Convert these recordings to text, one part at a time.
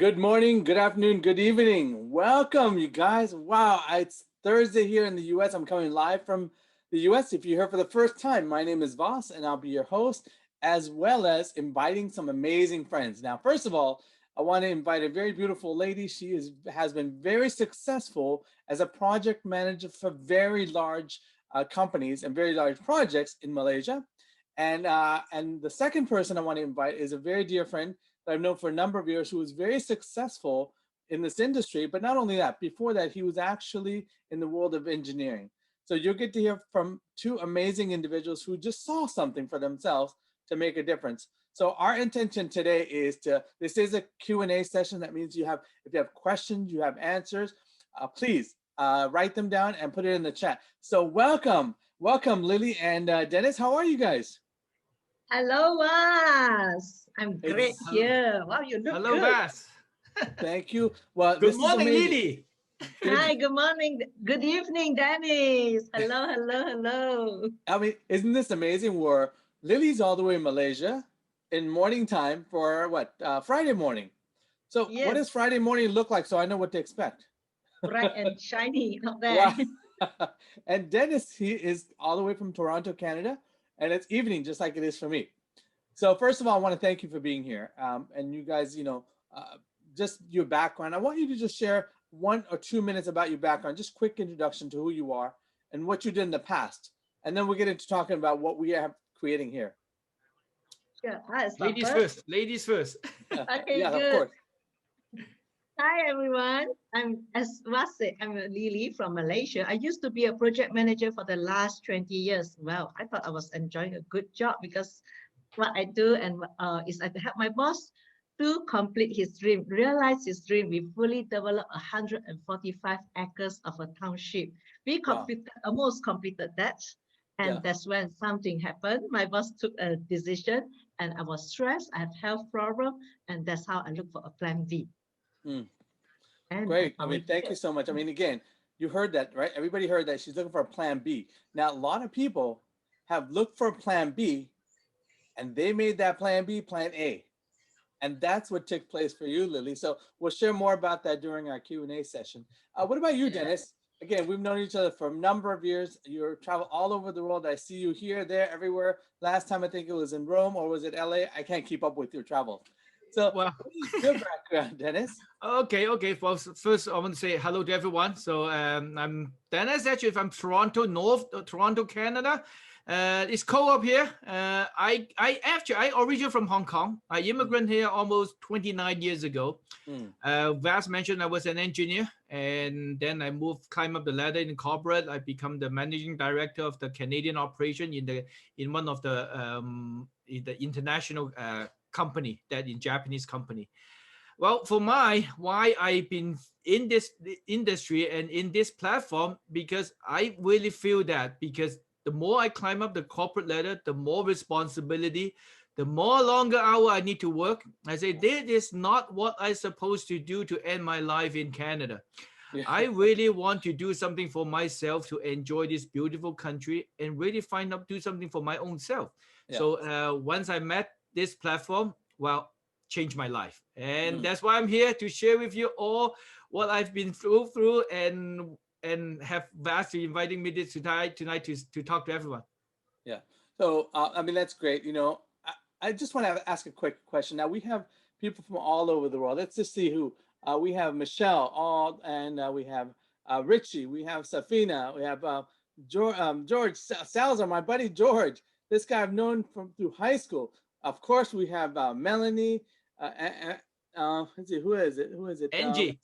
Good morning, good afternoon, good evening. Welcome, you guys. Wow, it's Thursday here in the US. I'm coming live from the US. If you're here for the first time, my name is Voss and I'll be your host, as well as inviting some amazing friends. Now, first of all, I want to invite a very beautiful lady. Has been very successful as a project manager for very large companies and very large projects in Malaysia. And the second person I want to invite is a very dear friend that I've known for a number of years who was very successful in this industry. But not only that, before that, he was actually in the world of engineering. So you'll get to hear from two amazing individuals who just saw something for themselves to make a difference. So our intention today is this is a Q&A session. That means if you have questions, you have answers, please write them down and put it in the chat. So welcome, Lily and Dennis. How are you guys? Hello, Vas. I'm great It's Hello, here. Wow, you look hello, good. Vas. Thank you. Well, Good this is morning, amazing. Lily. Hi, good morning. Good evening, Dennis. Hello, hello, hello. I mean, isn't this amazing? Where Lily's all the way in Malaysia in morning time for what? Friday morning. So what does Yes, Friday morning look like so I know what to expect? bright and shiny out there. Wow. And Dennis, he is all the way from Toronto, Canada, and it's evening just like it is for me. So first of all, I want to thank you for being here. And you guys, just your background. I want you to just share 1 or 2 minutes about your background, just quick introduction to who you are and what you did in the past. And then we'll get into talking about what we are creating here. Sure, I start Ladies first. first. Ladies first. Okay, Yeah, of good. course. Hi, everyone. As Vas said, I'm Lily from Malaysia. I used to be a project manager for the last 20 years. Well, I thought I was enjoying a good job because what I do is I help my boss to complete his dream, realize his dream. We fully developed 145 acres of a township. We Wow. almost completed that. Yeah. And that's when something happened. My boss took a decision and I was stressed. I had health problem. And that's how I look for a plan B. Mm, And I great. I found mean, it thank you here. so much. I mean, again, you heard that, right? Everybody heard that. She's looking for a plan B. Now, a lot of people have looked for a plan B and they made that plan B plan A. And that's what took place for you, Lily. So we'll share more about that during our Q&A session. What about you, Yeah. Dennis? Again, we've known each other for a number of years. You travel all over the world. I see you here, there, everywhere. Last time I think it was in Rome or was it LA? I can't keep up with your travel. So Well, what is your background, Dennis? okay. Well, first I want to say hello to everyone. So I'm Dennis. Actually, from Toronto, Toronto, Canada. It's cold up here. I originate from Hong Kong. I immigrated here almost 29 years ago. Mm, Vas mentioned I was an engineer, and then I climb up the ladder in corporate. I become the managing director of the Canadian operation in one of in the international company, that in Japanese company. Well, for why I've been in this industry and in this platform, because I really feel that because the more I climb up the corporate ladder, the more responsibility, the more longer hour I need to work. I say this is not what I'm supposed to do to end my life in Canada. yeah, I really want to do something for myself to enjoy this beautiful country and really do something for my own self. yeah. So once I met this platform, well, changed my life, and Mm, that's why I'm here to share with you all what I've been through and have vastly inviting me this tonight to talk to everyone. yeah. So, I mean, that's great. I just want to ask a quick question. Now, we have people from all over the world. Let's just see who. We have Michelle, and we have Richie, we have Safina, we have George Salazar, my buddy George. This guy I've known from through high school. Of course, we have Melanie. Let's see, who is it? Who is it? Angie.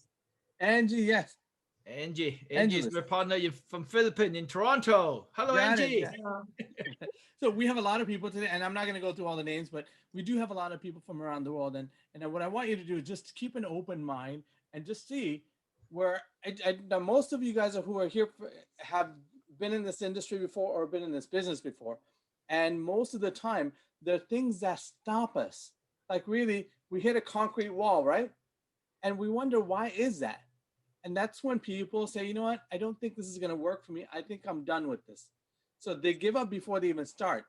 Angie, yes. Angie is Angeles. my partner from Philippines in Toronto. Hello, Got it. Angie. Got it. So we have a lot of people today, and I'm not going to go through all the names, but we do have a lot of people from around the world. And what I want you to do is just keep an open mind and just see where now most of you guys who are here have been in this industry before or been in this business before. And most of the time, there are things that stop us. Like really, we hit a concrete wall, right? And we wonder, why is that? And that's when people say, you know what, I don't think this is going to work for me. I think I'm done with this. So they give up before they even start.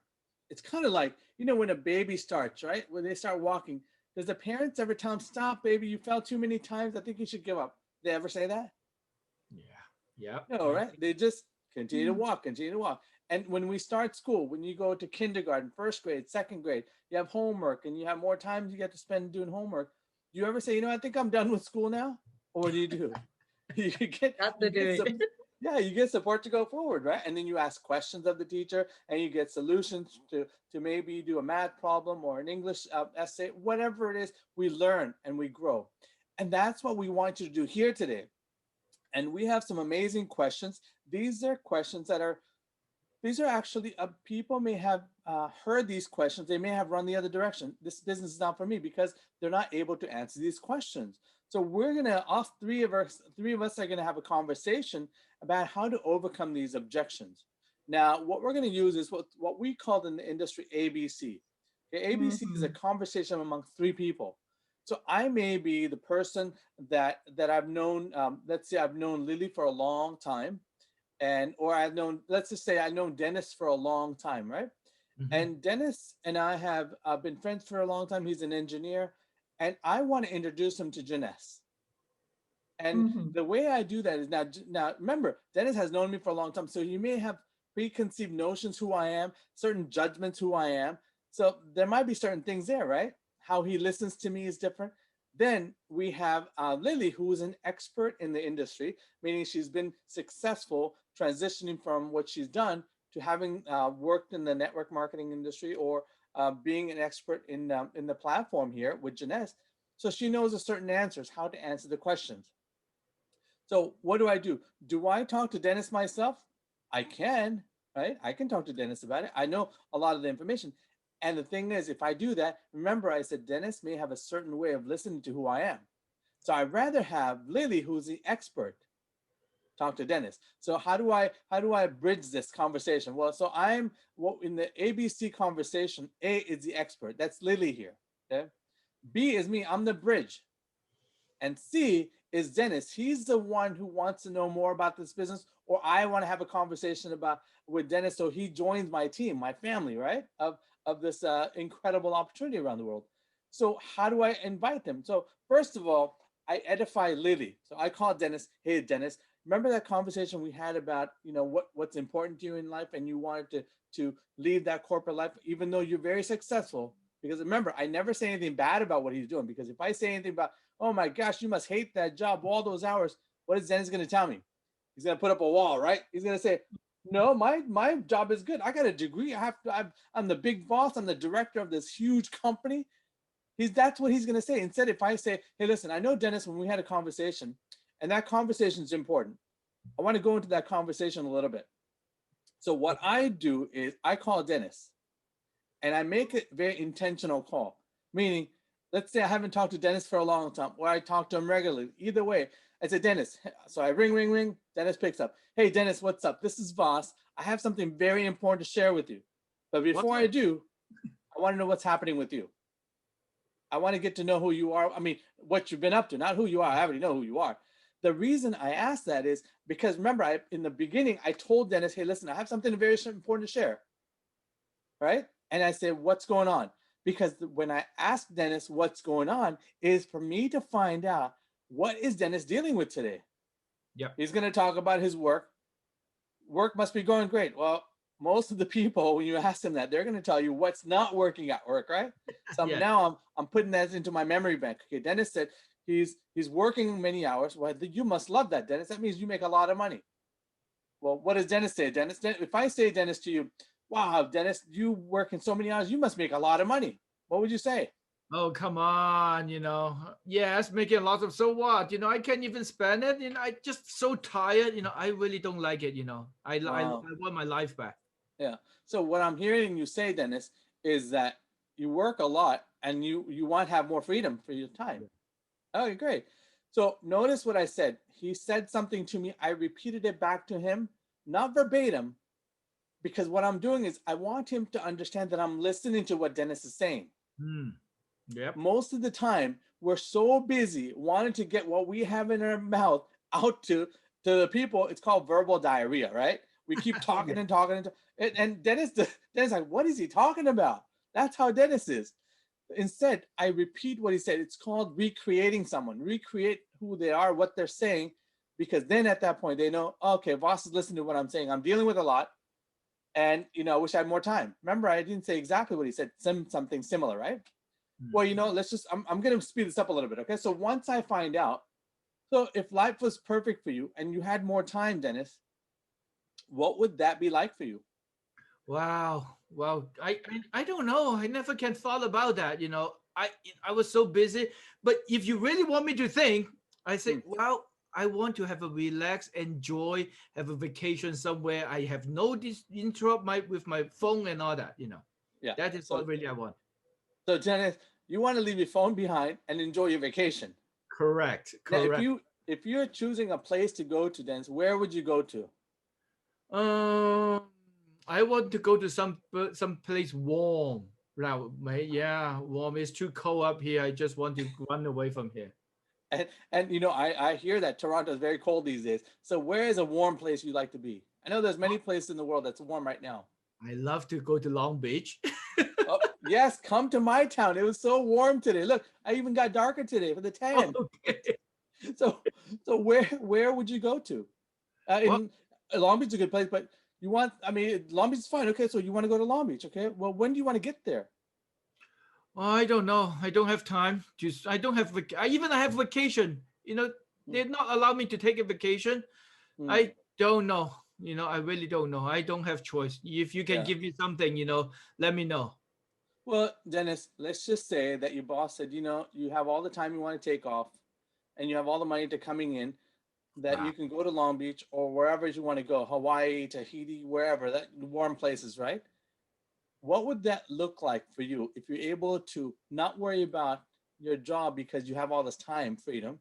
It's kind of like, when a baby starts, right? When they start walking, does the parents ever tell them, stop, baby, you fell too many times, I think you should give up? They ever say that? Yeah. No, right? They just continue to Mm. walk, continue to walk. And when we start school, when you go to kindergarten, first grade, second grade, you have homework and you have more time you get to spend doing homework. Do you ever say, I think I'm done with school now? Or what do you do? you get Got you to do get it. some yeah, you get support to go forward, right? And then you ask questions of the teacher and you get solutions to maybe do a math problem or an English essay, whatever it is, we learn and we grow. And that's what we want you to do here today. And we have some amazing questions. These are questions that are, these are actually, people may have heard these questions. They may have run the other direction. This business is not for me because they're not able to answer these questions. So we're gonna, three of us are gonna have a conversation about how to overcome these objections. Now, what we're gonna use is what we call in the industry ABC. Okay, ABC is a Mhm. conversation among three people. So I may be the person that I've known. Let's say I've known Lily for a long time, and or I've known. Let's just say I've known Dennis for a long time, right? Mhm. And Dennis and I have been friends for a long time. He's an engineer, and I want to introduce him to Janess. And Mhm. the way I do that is now remember, Dennis has known me for a long time, so he may have preconceived notions who I am, certain judgments who I am. So there might be certain things there, right? How he listens to me is different. Then we have Lily, who is an expert in the industry, meaning she's been successful transitioning from what she's done to having worked in the network marketing industry or being an expert in the platform here with Janess. So she knows a certain answers, how to answer the questions. So what do? Do I talk to Dennis myself? I can, right? I can talk to Dennis about it. I know a lot of the information. And the thing is, if I do that, remember I said Dennis may have a certain way of listening to who I am. So I'd rather have Lily, who's the expert, talk to Dennis. So how do I bridge this conversation? Well, so I'm in the ABC conversation. A is the expert. That's Lily here. Okay. B is me. I'm the bridge. And C is Dennis. He's the one who wants to know more about this business, or I want to have a conversation about with Dennis, so he joins my team, my family, right? Of this incredible opportunity around the world. So how do I invite them? So first of all, I edify Lily. So I call Dennis. Hey, Dennis, remember that conversation we had about what's important to you in life, and you wanted to leave that corporate life, even though you're very successful. Because remember, I never say anything bad about what he's doing. Because if I say anything about, oh my gosh, you must hate that job, all those hours, what is Dennis going to tell me? He's going to put up a wall, right? He's going to say, no, my job is good. I got a degree. I'm the big boss. I'm the director of this huge company. That's what he's going to say. Instead, if I say, hey, listen, I know Dennis, when we had a conversation, and that conversation is important, I want to go into that conversation a little bit. So what I do is I call Dennis and I make a very intentional call, meaning, let's say I haven't talked to Dennis for a long time, or I talk to him regularly. Either way, I say, Dennis. So I ring, ring, ring. Dennis picks up. Hey, Dennis, what's up? This is Voss. I have something very important to share with you. But What's before I up? do, I want to know what's happening with you. I want to get to know who you are. I mean, what you've been up to, not who you are. I already know who you are. The reason I ask that is because remember, in the beginning, I told Dennis, hey, listen, I have something very important to share. Right? And I said, what's going on? Because when I asked Dennis what's going on is for me to find out what is Dennis dealing with today. Yeah. He's going to talk about his work. Work must be going great. Well, most of the people, when you ask them that, they're going to tell you what's not working at work, right? So Yeah. now I'm putting that into my memory bank. Okay, Dennis said he's working many hours. Well, you must love that, Dennis. That means you make a lot of money. Well, what does Dennis say? Dennis, if I say, Dennis, to you, wow, Dennis, you work in so many hours, you must make a lot of money. What would you say? Oh, come on, Yes, making lots of, so what? I can't even spend it. I just so tired. I really don't like it. I Wow. want my life back. Yeah. So what I'm hearing you say, Dennis, is that you work a lot and you want to have more freedom for your time. Okay, great. So notice what I said. He said something to me. I repeated it back to him, not verbatim, because what I'm doing is I want him to understand that I'm listening to what Dennis is saying. Yep. Most of the time, we're so busy wanting to get what we have in our mouth out to the people. It's called verbal diarrhea, right? We keep talking Yeah. and talking and Dennis like, what is he talking about? That's how Dennis is. Instead, I repeat what he said. It's called recreating someone, recreate who they are, what they're saying, because then at that point they know, okay, Voss is listening to what I'm saying. I'm dealing with a lot, and I wish I had more time. Remember, I didn't say exactly what he said, something similar, right? Well, let's just, I'm going to speed this up a little bit, okay? So once I find out, so if life was perfect for you and you had more time, Dennis, what would that be like for you? Wow. I don't know. I never can thought about that. I was so busy. But if you really want me to think, I say, well, I want to have a relax, enjoy, have a vacation somewhere. I have no interrupt with my phone and all that. Yeah. That is what really I want. So Dennis, you want to leave your phone behind and enjoy your vacation. Correct. Now, if you're choosing a place to go to, Dennis, where would you go to? I want to go to some place warm. Yeah, warm. It's too cold up here. I just want to run away from here. And I hear that Toronto is very cold these days. So where is a warm place you'd like to be? I know there's many places in the world that's warm right now. I love to go to Long Beach. Oh, yes, come to my town. It was so warm today. Look, I even got darker today for the tan. Okay. So where would you go to? Long Beach is a good place, but Long Beach is fine. Okay, so you want to go to Long Beach, okay? Well, when do you want to get there? I don't know. I don't have time. I don't have. I have vacation. They not allow me to take a vacation. I don't know. I really don't know. I don't have choice. If you can give me something, let me know. Well, Dennis, let's just say that your boss said, you have all the time you want to take off, and you have all the money to coming in, that you can go to Long Beach or wherever you want to go, Hawaii, Tahiti, wherever, that warm places, right? What would that look like for you if you're able to not worry about your job because you have all this time freedom,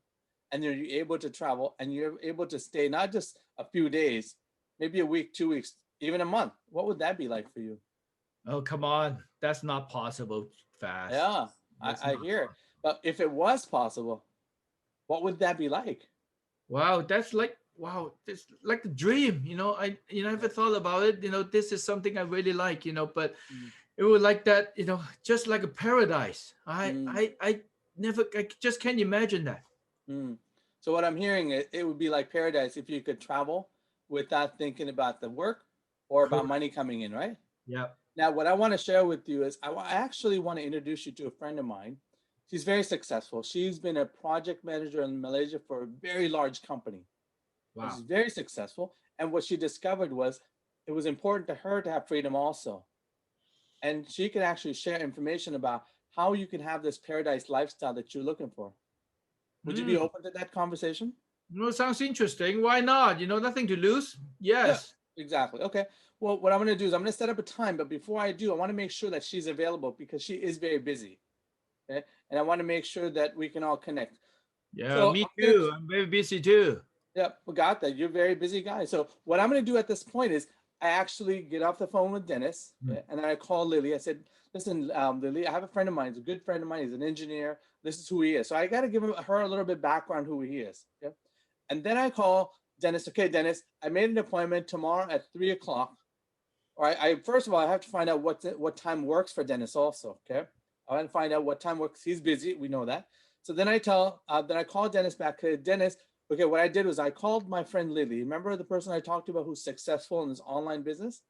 and you're able to travel and you're able to stay not just a few days, maybe a week, 2 weeks, even a month? What would that be like for you? Oh, come on. That's not possible fast. Yeah, I hear it. But if it was possible, what would that be like? Wow, that's like it's like a dream. I never thought about it. This is something I really like. But it was like that. Just like a paradise. I just can't imagine that. So what I'm hearing, it would be like paradise if you could travel without thinking about the work or about money coming in, right? Yeah. Now, what I want to share with you is I actually want to introduce you to a friend of mine. She's very successful. She's been a project manager in Malaysia for a very large company. Wow. She's very successful. And what she discovered was it was important to her to have freedom also. And she could actually share information about how you can have this paradise lifestyle that you're looking for. Would you be open to that conversation? Sounds interesting. Why not? Nothing to lose. Yes. Yeah, exactly. Okay. Well, what I'm going to do is I'm going to set up a time. But before I do, I want to make sure that she's available because she is very busy. Okay. And I want to make sure that we can all connect. Yeah, so me too. I'm very busy too. Yeah, we got that. You're a very busy guy. So what I'm going to do at this point is I actually get off the phone with Dennis and I call Lily. I said, listen, Lily, I have a friend of mine. He's a good friend of mine. He's an engineer. This is who he is. So I got to give her a little bit background who he is. Okay. And then I call Dennis. Okay, Dennis, I made an appointment tomorrow at 3:00. All right. First of all, I have to find out what time works for Dennis also. Okay. I want to find out what time works. He's busy. We know that. So then I call Dennis back. Dennis, okay, what I did was I called my friend Lily. Remember the person I talked about who's successful in this online business?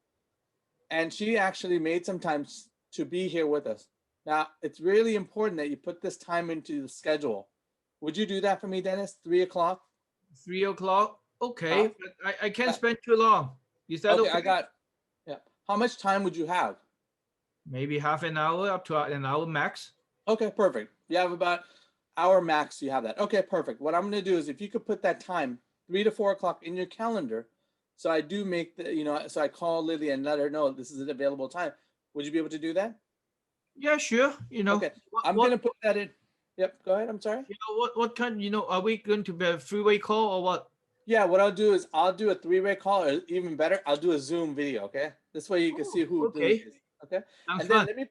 And she actually made some time to be here with us. Now, it's really important that you put this time into the schedule. Would you do that for me, Dennis? 3:00? 3:00? Okay, but I can't spend too long. Is that okay? Yeah. How much time would you have? Maybe half an hour up to an hour max. Okay, perfect. You have about hour max. You have that. Okay, perfect. What I'm going to do is if you could put that time 3 to 4 o'clock in your calendar. So I do make so I call Lily and let her know this is an available time. Would you be able to do that? Yeah, sure. Okay. I'm going to put that in. Yep. Go ahead. I'm sorry. What kind, are we going to be a three-way call or what? Yeah, what I'll do is I'll do a three-way call, or even better, I'll do a Zoom video. Okay. This way you can see who okay. Is. Okay. Sounds and fun. then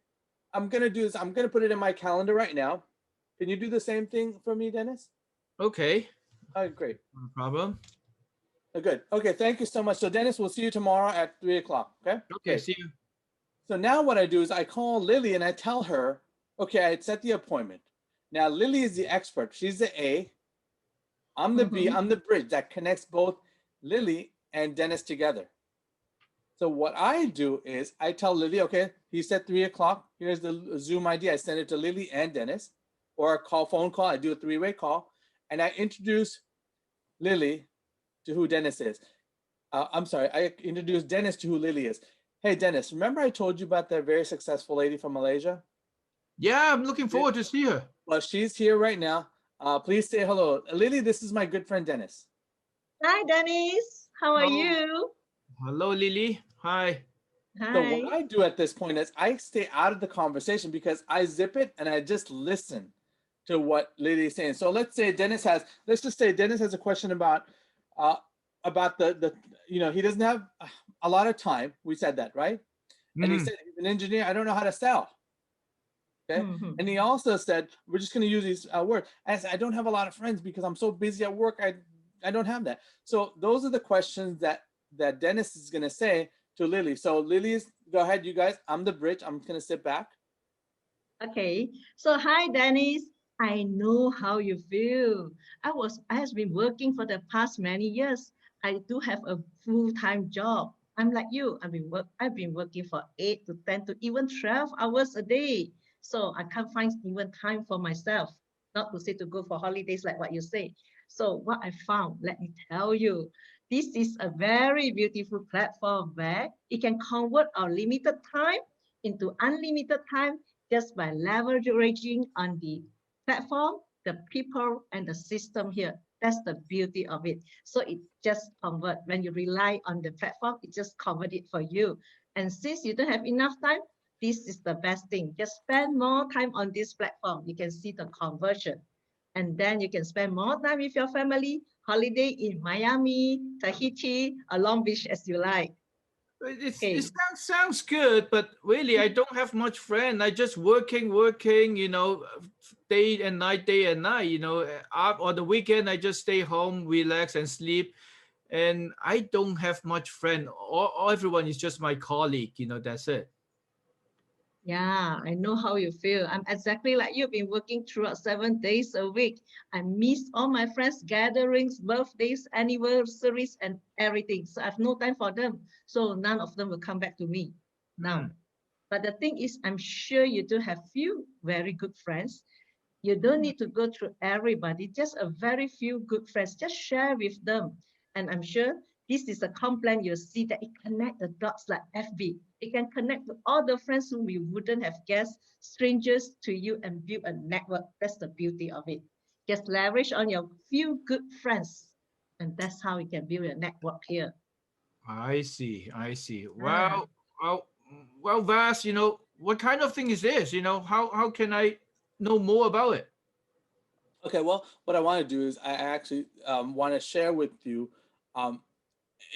I'm going to put it in my calendar right now. Can you do the same thing for me, Dennis? Okay. All right, great. No problem. Good. Okay, thank you so much. So Dennis, we'll see you tomorrow at 3:00. Okay. Okay. See you. So now what I do is I call Lily and I tell her Okay, I had set the appointment. Now Lily is the expert. She's the A. I'm the B. Mhm. I'm the bridge that connects both Lily and Dennis together. So what I do is I tell Lily, okay, he said 3 o'clock. Here's the Zoom ID. I send it to Lily and Dennis, or a phone call. I do a three-way call, and I introduce Lily to who Dennis is. I'm sorry, I introduce Dennis to who Lily is. Hey, Dennis, remember I told you about that very successful lady from Malaysia? Yeah, I'm looking forward to see her. Well, she's here right now. Please say hello. Lily, this is my good friend, Dennis. Hi, Dennis. How are you? Hello, Lily. Hi. So Hi. what I do at this point is I stay out of the conversation because I zip it and I just listen to what Lily is saying. So let's just say Dennis has a question about the he doesn't have a lot of time. We said that, right? And he Mhm. said he's an engineer. I don't know how to sell. Okay. Mhm. And he also said, we're just going to use these words. I said, I don't have a lot of friends because I'm so busy at work. I don't have that. So those are the questions that Dennis is going to say to Lily. So Lily's, go ahead, you guys. I'm the bridge. I'm going to sit back. Okay. So hi, Dennis. I know how you feel. I has been working for the past many years. I do have a full-time job. I'm like you. I've been working for 8 to 10 to even 12 hours a day. So I can't find even time for myself, not to say to go for holidays like what you say. So what I found, let me tell you, this is a very beautiful platform where it can convert our limited time into unlimited time just by leveraging on the platform, the people, and the system here. That's the beauty of it. So it just convert when you rely on the platform, it just convert it for you. And since you don't have enough time, this is the best thing. Just spend more time on this platform. You can see the conversion. And then you can spend more time with your family, holiday in Miami, Tahiti, or Long Beach as you like. It Okay. sounds good, but really, I don't have much friend. I just working, day and night, day and night. On the weekend, I just stay home, relax, and sleep. And I don't have much friend. All everyone is just my colleague. That's it. Yeah, I know how you feel. I'm exactly like you, been working throughout 7 days a week. I miss all my friends' gatherings, birthdays, anniversaries, and everything. So I have no time for them. So none of them will come back to me now. Hmm. But the thing is, I'm sure you do have few very good friends. You don't need to go through everybody, just a very few good friends. Just share with them. And I'm sure this is a complaint you'll see that it connect the dots like FB. It can connect to all the friends whom you wouldn't have guessed, strangers to you, and build a network. That's the beauty of it. Just leverage on your few good friends. And that's how you can build a network here. I see. I see. Ah. Well, well, Vas. What kind of thing is this? How can I know more about it? Okay, well, what I want to do is I actually want to share with you um,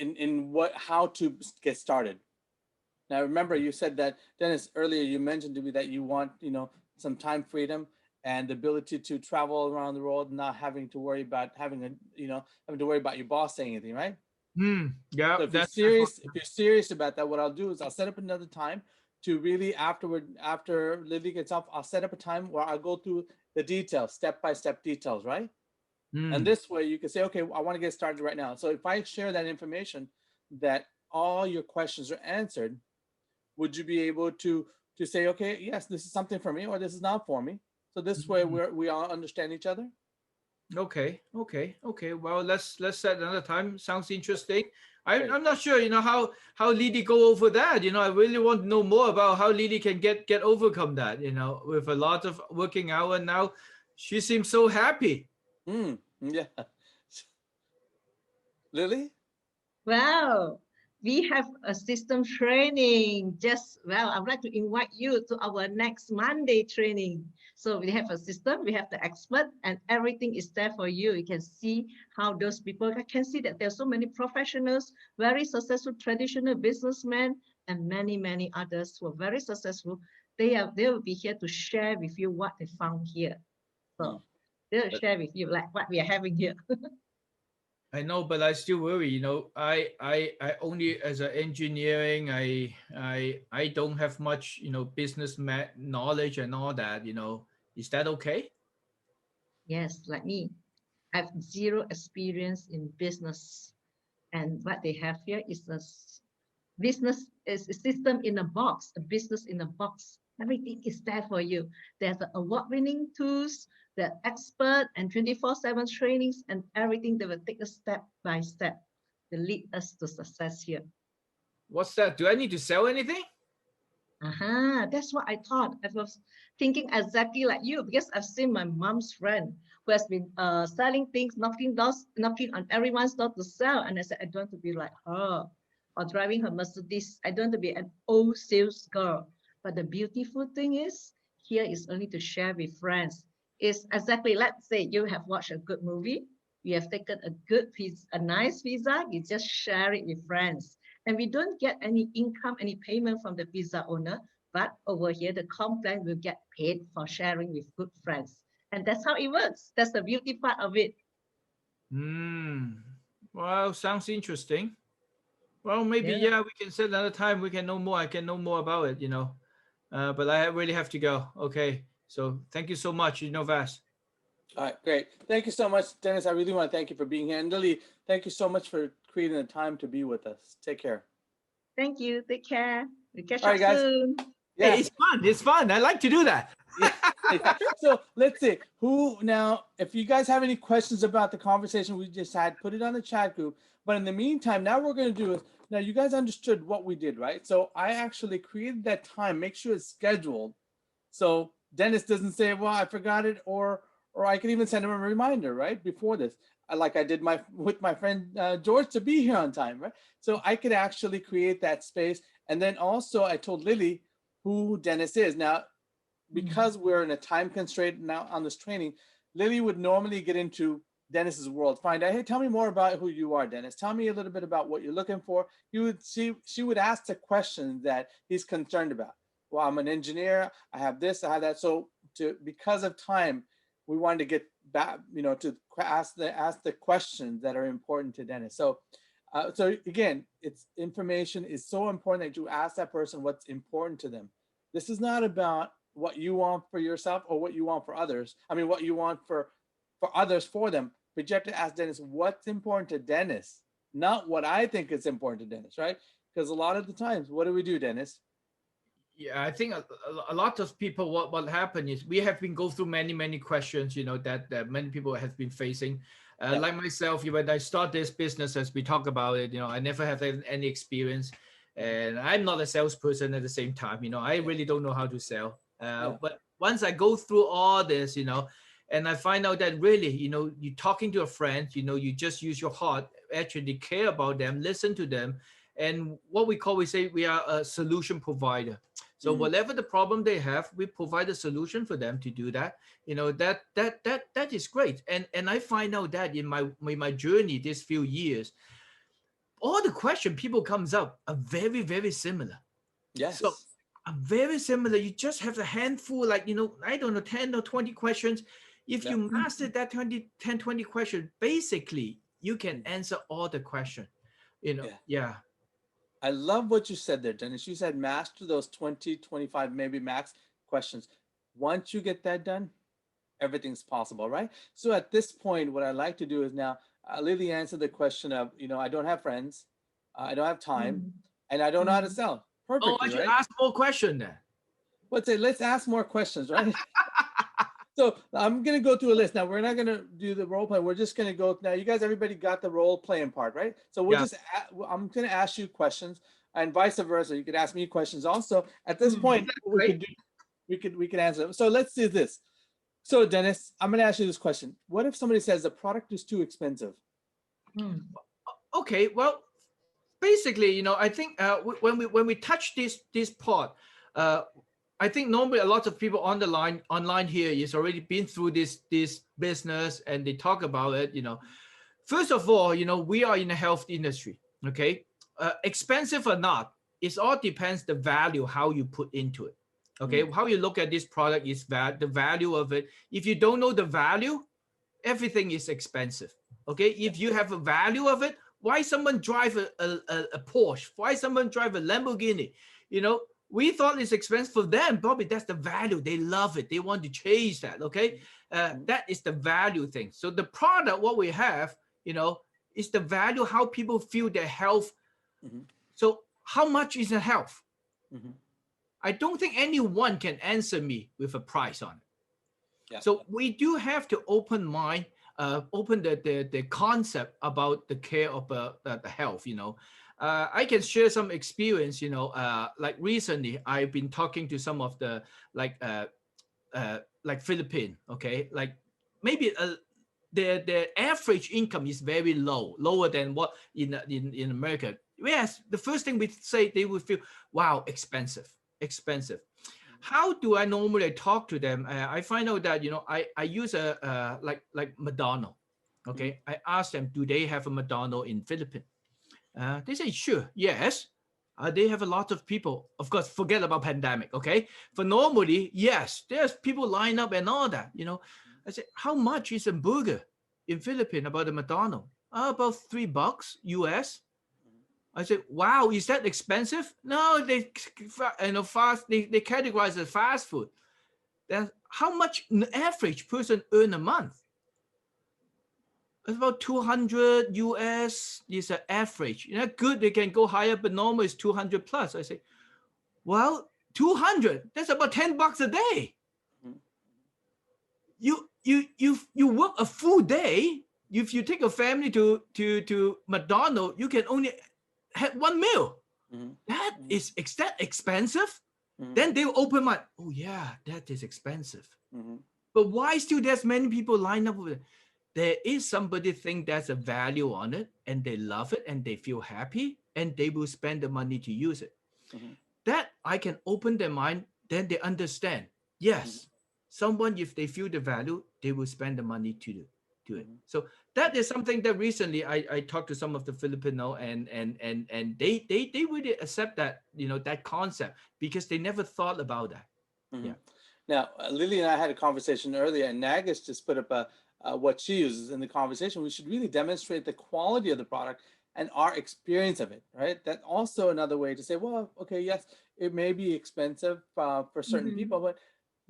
in how to get started. Now, remember, you said that, Dennis, earlier you mentioned to me that you want, some time freedom and the ability to travel around the world, not having to worry about having to worry about your boss saying anything, right? Yeah, So that's what. if you're serious about that, what I'll do is I'll set up another time to really after Lily gets off, I'll set up a time where I'll go through the details, step by step details, right? And Hmm. this way you can say, okay, I want to get started right now. So if I share that information that all your questions are answered, would you be able to say, okay, yes, this is something for me, or this is not for me? So this way Hmm. we all understand each other. Okay. Well, let's set another time. Sounds interesting. Great. I'm not sure, how Lily go over that. I really want to know more about how Lily can get overcome that. With a lot of working hour now, she seems so happy. Yeah. Lily? Well, we have a system training. I'd like to invite you to our next Monday training. So we have a system, we have the expert, and everything is there for you. You can see how those people, I can see that there's so many professionals, very successful traditional businessmen, and many, many others who are very successful. They will be here to share with you what they found here. Hmm. So they'll share with you like what we are having here. I know, but I still worry. I only as an engineering, I don't have much, business knowledge and all that. Is that okay? Yes, like me. I have zero experience in business. And what they have here is business is a system in a box, a business in a box. Everything is there for you. There's the award-winning tools, the expert and 24/7 trainings and everything that will take us step by step to lead us to success here. What's that? Do I need to sell anything? That's what I thought. I was thinking exactly like you because I've seen my mom's friend who has been selling things, knocking doors, knocking on everyone's door to sell. And I said, I don't want to be like her or driving her Mercedes. I don't want to be an old sales girl. But the beautiful thing is, here is only to share with friends. It's exactly, let's say you have watched a good movie, you have taken a good pizza, a nice pizza, you just share it with friends. And we don't get any income, any payment from the pizza owner, but over here, the complaint will get paid for sharing with good friends. And that's how it works. That's the beauty part of it. Well, sounds interesting. Well, maybe, Yeah. yeah, we can set another time. We can know more. I can know more about it, but I really have to go. Okay. So thank you so much, Vas. All right, great. Thank you so much, Dennis. I really want to thank you for being here. And Lily, thank you so much for creating the time to be with us. Take care. Thank you. Take care. We'll catch All up right, guys. soon. Yeah. Hey, it's fun. It's fun. I like to do that. Yeah. So let's see who now, if you guys have any questions about the conversation we just had, put it on the chat group. But in the meantime, now we're going to do is, now you guys understood what we did, right? So I actually created that time, make sure it's scheduled. So Dennis doesn't say, well, I forgot it, or I can even send him a reminder, right? Before this, like I did with my friend George to be here on time, right? So I could actually create that space. And then also I told Lily who Dennis is. Now, because we're in a time constraint now on this training, Lily would normally get into Dennis's world. Find out, hey, tell me more about who you are, Dennis. Tell me a little bit about what you're looking for. She would ask the questions that he's concerned about. Well, I'm an engineer. I have this, I have that. So because of time, we wanted to get back, to ask the questions that are important to Dennis. So again, it's information is so important that you ask that person what's important to them. This is not about what you want for yourself or what you want for others. I mean, what you want for others for them. But you have to ask Dennis what's important to Dennis, not what I think is important to Dennis, right? Because a lot of the times, what do we do, Dennis? Yeah, I think a lot of people, what happened is we have been go through many questions, that many people have been facing. Like myself, when I start this business, as we talk about it, I never have any experience, and I'm not a salesperson at the same time. I really don't know how to sell. But once I go through all this, and I find out that really, you're talking to a friend, you just use your heart, actually care about them, listen to them. And we say we are a solution provider. So whatever the problem they have, we provide a solution for them to do that. That is great. And I find out that in my journey, this few years, all the question people comes up are very, very similar. Yes. So very similar. You just have a handful, like, I don't know, 10 or 20 questions. If you master that 10, 20 questions, basically you can answer all the questions, Yeah. I love what you said there, Dennis. You said master those 20, 25, maybe max questions. Once you get that done, everything's possible, right? So at this point, what I like to do is now, Lily answered the question of, I don't have friends, I don't have time, and I don't know how to sell. Perfectly, I should right? ask more questions then. Let's ask more questions, right? So I'm going to go through a list. Now, we're not going to do the role play. We're just going to go. Now, you guys, everybody got the role playing part, right? So I'm going to ask you questions and vice versa. You could ask me questions also. At this point, we could answer them. So let's do this. So Dennis, I'm going to ask you this question. What if somebody says the product is too expensive? Okay, well, basically, I think when we touch this part, I think normally a lot of people on the online here is already been through this business and they talk about it. First of all, we are in the health industry. Okay, expensive or not, it all depends the value how you put into it. Okay, how you look at this product is the value of it. If you don't know the value, everything is expensive. Okay, if you have a value of it, why someone drive a Porsche? Why someone drive a Lamborghini? You know, we thought it's expensive for them. Probably that's the value. They love it. They want to chase that. Okay, that is the value thing. So the product, what we have, you know, is the value, how people feel their health. So how much is the health? I don't think anyone can answer me with a price on it. Yeah. So we do have to open mind, open the concept about the care of the health. You know, I can share some experience. You know, like recently I've been talking to some of the like Philippine. Okay, like maybe their average income is very low, lower than what in America. Yes, the first thing we say, they will feel, wow, expensive. How do I normally talk to them? I find out that, you know, I use a like McDonald's. Okay, I ask them, do they have a McDonald's in Philippines? They say, sure, yes. They have a lot of people. Of course, forget about pandemic. Okay, for normally, yes, there's people line up and all that. You know, I said, how much is a burger in Philippines about a McDonald's? About $3 US. I said, wow, is that expensive? No, they, you know, they categorize as fast food. Then how much an average person earn a month? It's about 200 US is an average. You know, good, they can go higher, but normal is 200 plus. I say, well, 200, that's about $10 a day. You work a full day. If you take a family to McDonald's, you can only have one meal. That is that expensive? Then they will open mind. Oh yeah, that is expensive. But why still there's many people line up with it? There is somebody think there's a value on it, and they love it, and they feel happy, and they will spend the money to use it. That I can open their mind, then they understand. Yes, someone, if they feel the value, they will spend the money to do it. So that is something that recently I talked to some of the Filipino, and they really accept that, you know, that concept, because they never thought about that. Yeah. Now, Lily and I had a conversation earlier, and Nagus just put up what she uses in the conversation. We should really demonstrate the quality of the product and our experience of it, right? That's also another way to say, well, okay, yes, it may be expensive for certain people, but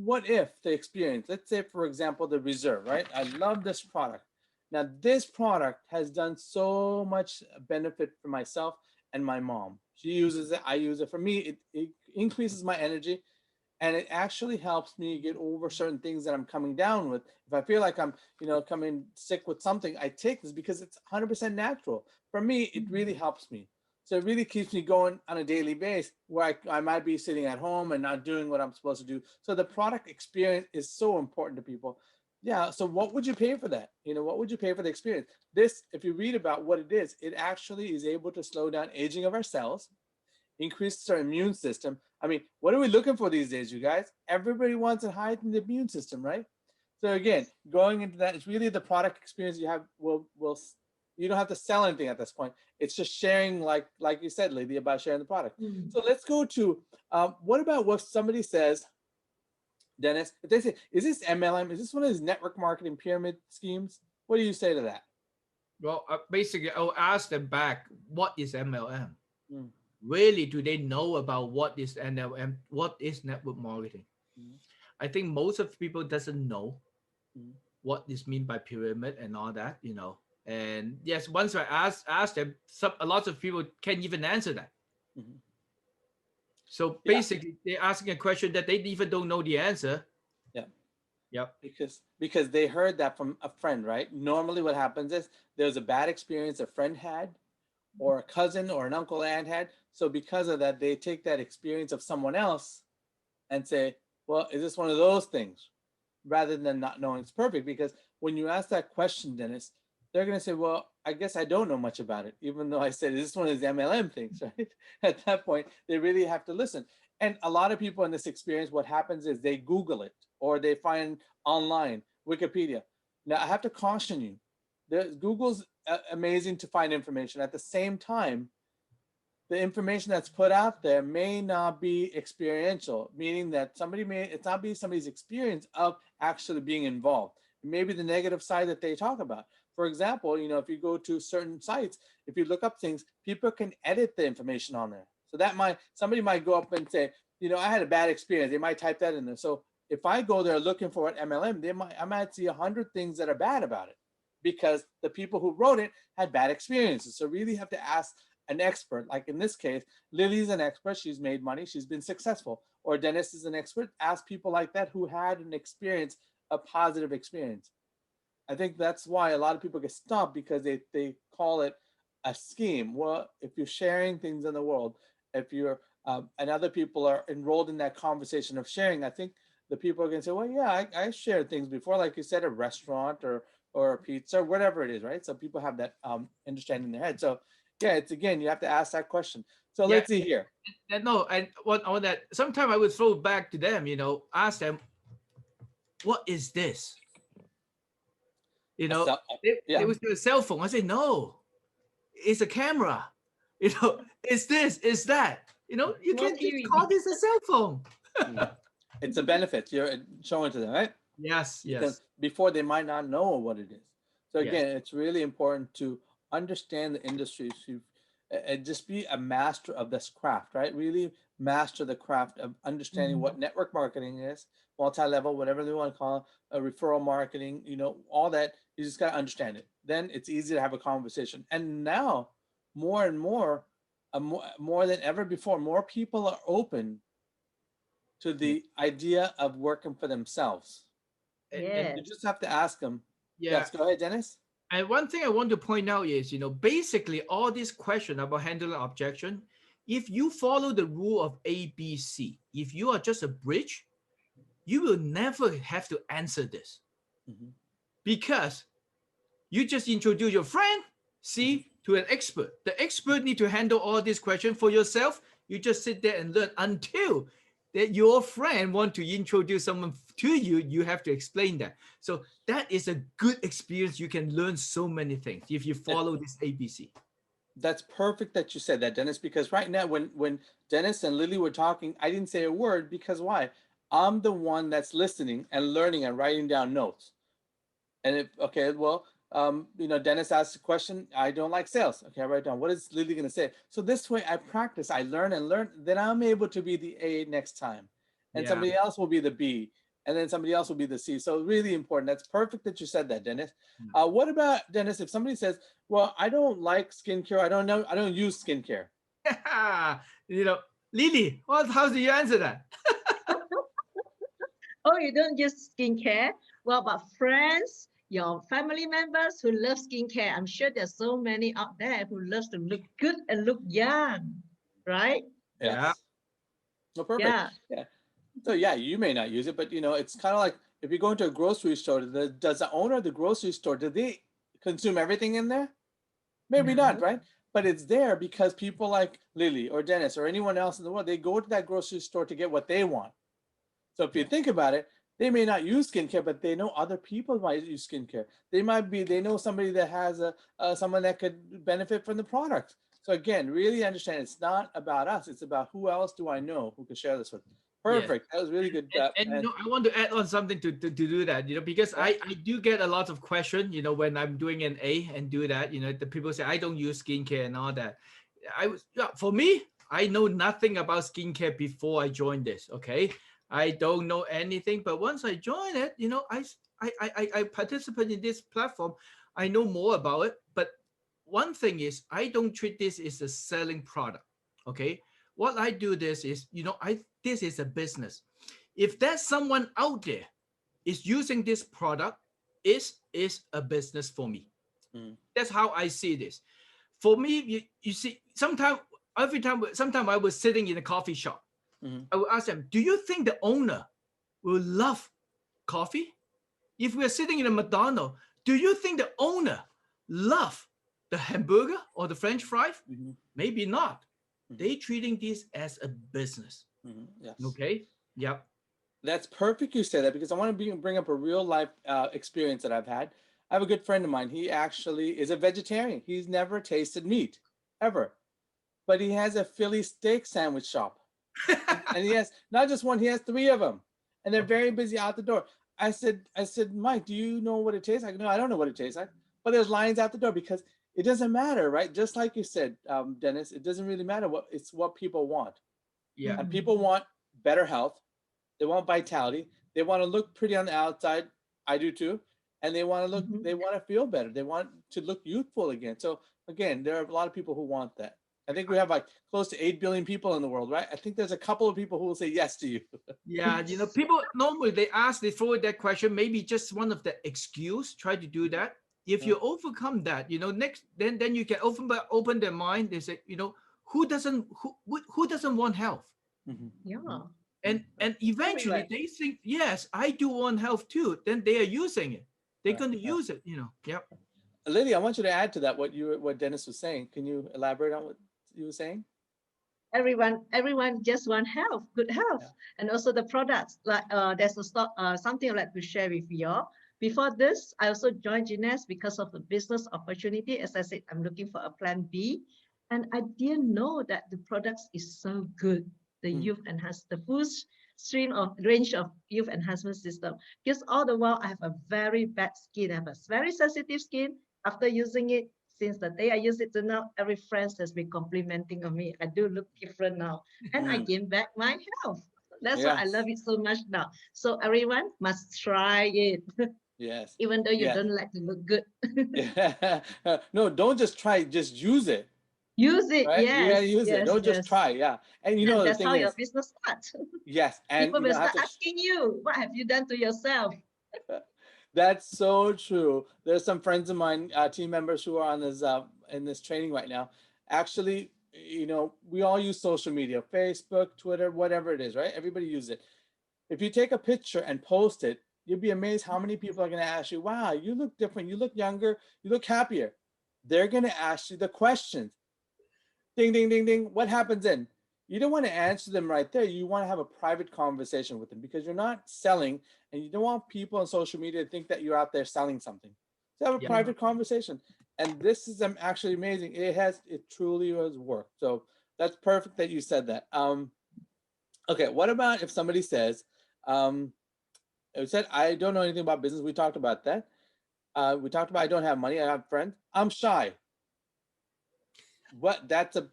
what if the experience, let's say, for example, the Reserve, right? I love this product. Now, this product has done so much benefit for myself and my mom. She uses it, I use it. For me, it increases my energy, and it actually helps me get over certain things that I'm coming down with. If I feel like I'm, you know, coming sick with something, I take this because it's 100% natural. For me, it really helps me. So it really keeps me going on a daily basis, where I might be sitting at home and not doing what I'm supposed to do. So the product experience is so important to people. Yeah. So what would you pay for that? You know, what would you pay for the experience? This, if you read about what it is, it actually is able to slow down aging of our cells, increase our immune system. I mean, what are we looking for these days, you guys? Everybody wants to heighten the immune system, right? So again, going into that, it's really the product experience you have. You don't have to sell anything at this point. It's just sharing, like you said, Lady, about sharing the product. So let's go to what about what somebody says, Dennis? If they say, is this MLM? Is this one of these network marketing pyramid schemes? What do you say to that? Well, basically, I'll ask them back, what is MLM? Really, do they know about what is MLM? What is network marketing? I think most of people doesn't know what is mean by pyramid and all that, you know. And yes, once I ask them, a lot of people can't even answer that. So basically, they're asking a question that they even don't know the answer. Yep. Because they heard that from a friend, right? Normally what happens is there's a bad experience a friend had, or a cousin or an uncle aunt had. So because of that, they take that experience of someone else and say, well, is this one of those things? Rather than not knowing it's perfect. Because when you ask that question, Dennis, they're going to say, well, I guess I don't know much about it, even though I said, is this one of these MLM things, right? At that point, they really have to listen. And a lot of people in this experience, what happens is they Google it, or they find online, Wikipedia. Now, I have to caution you, Google's amazing to find information. At the same time, the information that's put out there may not be experiential, meaning that it's not be somebody's experience of actually being involved. Maybe the negative side that they talk about. For example, if you go to certain sites, if you look up things, people can edit the information on there. So somebody might go up and say, I had a bad experience. They might type that in there. So if I go there looking for an MLM, I might see 100 things that are bad about it because the people who wrote it had bad experiences. So really have to ask an expert. Like in this case, Lily's an expert. She's made money. She's been successful. Or Dennis is an expert. Ask people like that who had an experience, a positive experience. I think that's why a lot of people get stopped because they call it a scheme. Well, if you're sharing things in the world, if you're and other people are enrolled in that conversation of sharing, I think the people are going to say, well, yeah, I shared things before, like you said, a restaurant or a pizza, or whatever it is, right? So people have that understanding in their head. So yeah, it's again, you have to ask that question. So let's see here. No, and what on that, sometimes I would throw back to them, ask them, what is this? They would say a cell phone. I say, no, it's a camera. It's this, it's that. You can't just call this a cell phone. It's a benefit you're showing to them, right? Yes, yes. Because before they might not know what it is. So again, it's really important to understand the industry, and just be a master of this craft, right? Really master the craft of understanding what network marketing is, multi-level, whatever they want to call it, referral marketing, all that. You just got to understand it. Then it's easy to have a conversation. And now, more and more, more than ever before, more people are open to the idea of working for themselves. And you just have to ask them. Yes, go ahead, Dennis. And one thing I want to point out is, basically all this question about handling objection, if you follow the rule of ABC, if you are just a bridge, you will never have to answer this. Because you just introduce your friend, to an expert. The expert need to handle all these questions for yourself. You just sit there and learn until that your friend want to introduce someone to you, you have to explain that. So that is a good experience. You can learn so many things if you follow this ABC. That's perfect that you said that, Dennis, because right now when Dennis and Lily were talking, I didn't say a word because why? I'm the one that's listening and learning and writing down notes. And Dennis asked a question. I don't like sales. Okay, I write down. What is Lily going to say? So this way I practice, I learn and learn. Then I'm able to be the A next time. And somebody else will be the B. And then somebody else will be the C. So really important. That's perfect that you said that, Dennis. What about, Dennis, if somebody says, well, I don't like skincare. I don't use skincare. Lily, how do you answer that? Oh, you don't use skincare? Well, but friends, your family members who love skincare, I'm sure there's so many out there who loves to look good and look young, right? Yeah. No, perfect. Yeah. So yeah, you may not use it, but it's kind of like if you go into a grocery store, does the owner of the grocery store, do they consume everything in there? Maybe not, right? But it's there because people like Lily or Dennis or anyone else in the world, they go to that grocery store to get what they want. So if you think about it, they may not use skincare, but they know other people might use skincare. They know somebody that has someone that could benefit from the product. So again, really understand it's not about us. It's about who else do I know who can share this with. Perfect. That was really good. And I want to add on something to do that, because I do get a lot of questions, when I'm doing an A and do that, the people say, I don't use skincare and all that. For me, I know nothing about skincare before I joined this. Okay. I don't know anything, but once I join it, I participate in this platform. I know more about it. But one thing is, I don't treat this as a selling product. Okay. What I do this is, this is a business. If there's someone out there is using this product, is a business for me. That's how I see this. For me, you see, sometimes I was sitting in a coffee shop. I will ask them, do you think the owner will love coffee? If we're sitting in a McDonald's, do you think the owner love the hamburger or the French fries? Maybe not. They treating this as a business. Yes. Okay. Yep. That's perfect you say that, because I want to bring up a real life experience that I've had. I have a good friend of mine. He actually is a vegetarian. He's never tasted meat, ever. But he has a Philly steak sandwich shop. And he has not just one, he has 3 of them. And they're very busy out the door. I said, Mike, do you know what it tastes like? No, I don't know what it tastes like. but there's lines out the door because it doesn't matter, right? Just like you said, Dennis, it doesn't really matter what people want. Yeah. And people want better health. They want vitality. They want to look pretty on the outside. I do too. And they want to look, they want to feel better. They want to look youthful again. So again, there are a lot of people who want that. I think we have like close to 8 billion people in the world, right? I think there's a couple of people who will say yes to you. Yeah, you know, people normally they throw that question, maybe just one of the excuse, try to do that. If you overcome that, you know, next then you can open their mind. They say, you know, who doesn't want health? Yeah. And eventually Everywhere. they think, yes, I do want health too. Then they are using it. They're going to use it, you know. Yep. Lily, I want you to add to that what Dennis was saying. Can you elaborate on what you were saying? Everyone just want health, good health. And also the products, like there's a stock, something I'd like to share with you all. Before this, I also joined Genes because of the business opportunity. As I said, I'm looking for a plan B. And I didn't know that the products is so good. The youth enhance the full stream of range of youth enhancement system. Because all the while I have a very bad skin. I have a very sensitive skin. After using it, since the day I use it to now, every friend has been complimenting on me. I do look different now. And I gain back my health. That's why I love it so much now. So everyone must try it. Yes. Even though you don't like to look good. No, don't just try it, just use it. Use it, right? yes. You gotta use it. Don't just try, And you know, that's the how thing your is, business starts. yes, and People you will don't have start to. asking you, what have you done to yourself? That's so true. There's some friends of mine, team members who are on this in this training right now. Actually, you know, we all use social media, Facebook, Twitter, whatever it is, right? Everybody uses it. If you take a picture and post it, you'll be amazed how many people are going to ask you, wow, you look different, you look younger, you look happier. They're going to ask you the questions. Ding, ding, ding, ding. What happens then? You don't want to answer them right there. You want to have a private conversation with them because you're not selling, and you don't want people on social media to think that you're out there selling something. So have a private conversation. And this is actually amazing. It truly has worked. So that's perfect that you said that. Okay, what about if somebody says, it said, I don't know anything about business. We talked about that. We talked about I don't have money. I have friends. I'm shy. That's a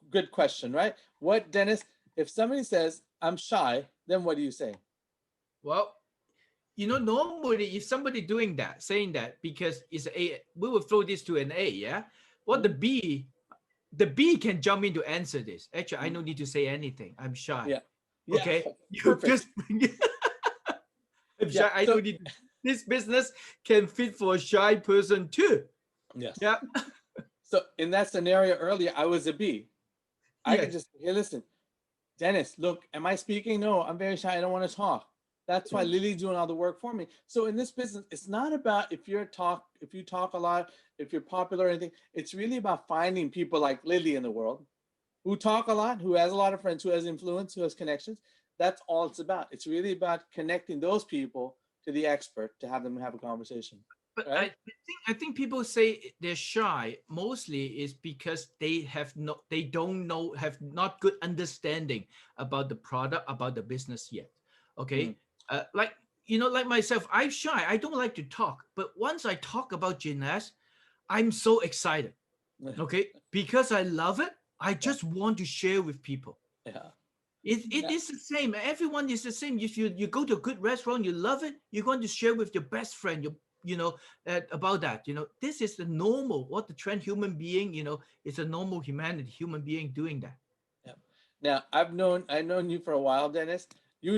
good question, right? What, Dennis, if somebody says, I'm shy, then what do you say? Well, you know, normally if somebody saying that, because it's A, we will throw this to an A, yeah? What the B can jump in to answer this. Actually, I don't need to say anything. I'm shy. Yeah. Okay. You Perfect. just I'm shy. I don't need to, this business can fit for a shy person too. Yes. Yeah. So in that scenario earlier, I was a B. I could just, hey, listen, Dennis, look, am I speaking? No, I'm very shy. I don't want to talk. That's why Lily's doing all the work for me. So in this business, it's not about if you talk a lot, if you're popular or anything. It's really about finding people like Lily in the world who talk a lot, who has a lot of friends, who has influence, who has connections. That's all it's about. It's really about connecting those people to the expert to have them have a conversation. But right? I think people say they're shy mostly is because they have not good understanding about the product, about the business yet. Okay. Like, you know, like myself, I'm shy. I don't like to talk. But once I talk about Genes, I'm so excited. Okay. Because I love it. I just want to share with people. Yeah. It is the same. Everyone is the same. If you go to a good restaurant, you love it, you're going to share with your best friend, about that. You know, this is the normal, what the trend human being, you know, it's a normal human being doing that. Yeah. Now I've known you for a while, Dennis. You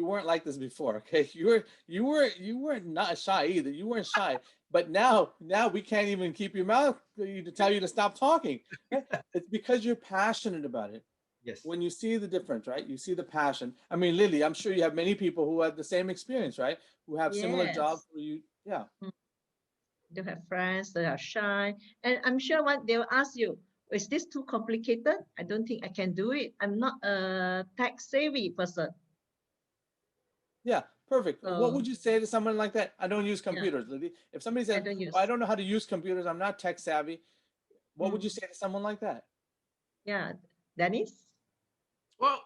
weren't like this before. Okay. You were not shy either. You weren't shy. But now we can't even keep your mouth to tell you to stop talking. Okay? It's because you're passionate about it. Yes. When you see the difference, right? You see the passion. I mean, Lily, I'm sure you have many people who have the same experience, right? Who have similar jobs where you, They have friends that are shy. And I'm sure they will ask you, is this too complicated? I don't think I can do it. I'm not a tech savvy person. Yeah, perfect. What would you say to someone like that? I don't use computers, Lily. If somebody says, I don't know how to use computers, I'm not tech savvy, what would you say to someone like that? Yeah, Dennis? Well,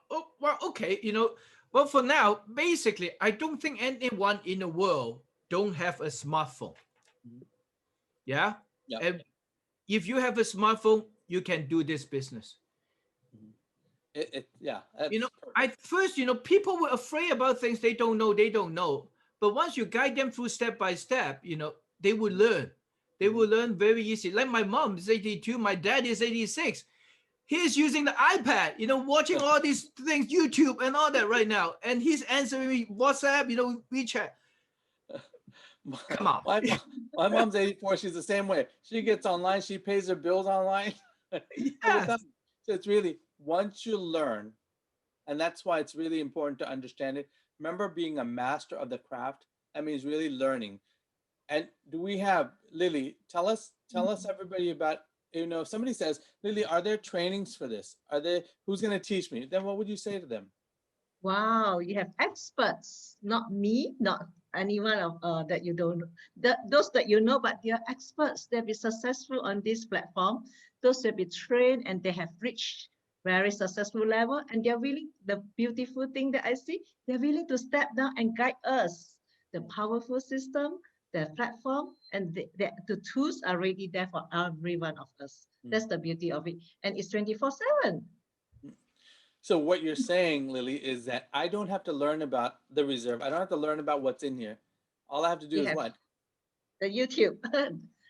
okay. You know, well, for now, basically, I don't think anyone in the world don't have a smartphone. Yeah. Yep. And if you have a smartphone, you can do this business. Yeah. You know, Perfect. at first, people were afraid about things they don't know. They don't know. But once you guide them through step by step, they will learn. They will learn very easy. Like my mom is 82, my dad is 86. He's using the iPad, watching all these things, YouTube and all that right now. And he's answering me WhatsApp, WeChat. Come on. My mom's 84. She's the same way. She gets online. She pays her bills online. All the time. So it's really, once you learn, and that's why it's really important to understand it. Remember, being a master of the craft, that means really learning. And do we have, Lily, tell us everybody about, if somebody says, Lily, are there trainings for this? Who's going to teach me? Then what would you say to them? Wow, you have experts, not me, not anyone of that you don't know. Those that you know, but they are experts. They'll be successful on this platform. Those will be trained and they have reached very successful level, and they're willing. The beautiful thing that I see, they're willing to step down and guide us. The powerful system, the platform, and the tools are already there for every one of us. That's the beauty of it, and it's 24/7. So what you're saying, Lily, is that I don't have to learn about the reserve. I don't have to learn about what's in here. All I have to do is what? The YouTube.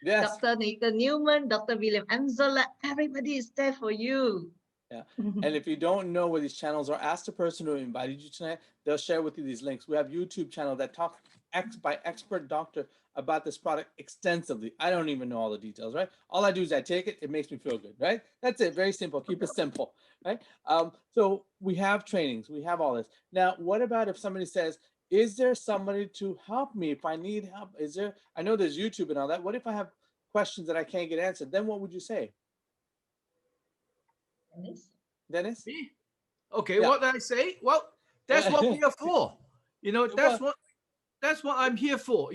Yes. Dr. Nathan Newman, Dr. William Amzola, everybody is there for you. Yeah. And if you don't know where these channels are, ask the person who invited you tonight. They'll share with you these links. We have YouTube channel that talk by expert doctor about this product extensively. I don't even know all the details, right? All I do is I take it. It makes me feel good, right? That's it. Very simple. Keep it simple, right? So we have trainings. We have all this. Now, what about if somebody says, is there somebody to help me if I need help? I know there's YouTube and all that. What if I have questions that I can't get answered? Then what would you say? Dennis? Me? Okay, Yeah. what did I say? Well, that's what we are for. That's what I'm here for.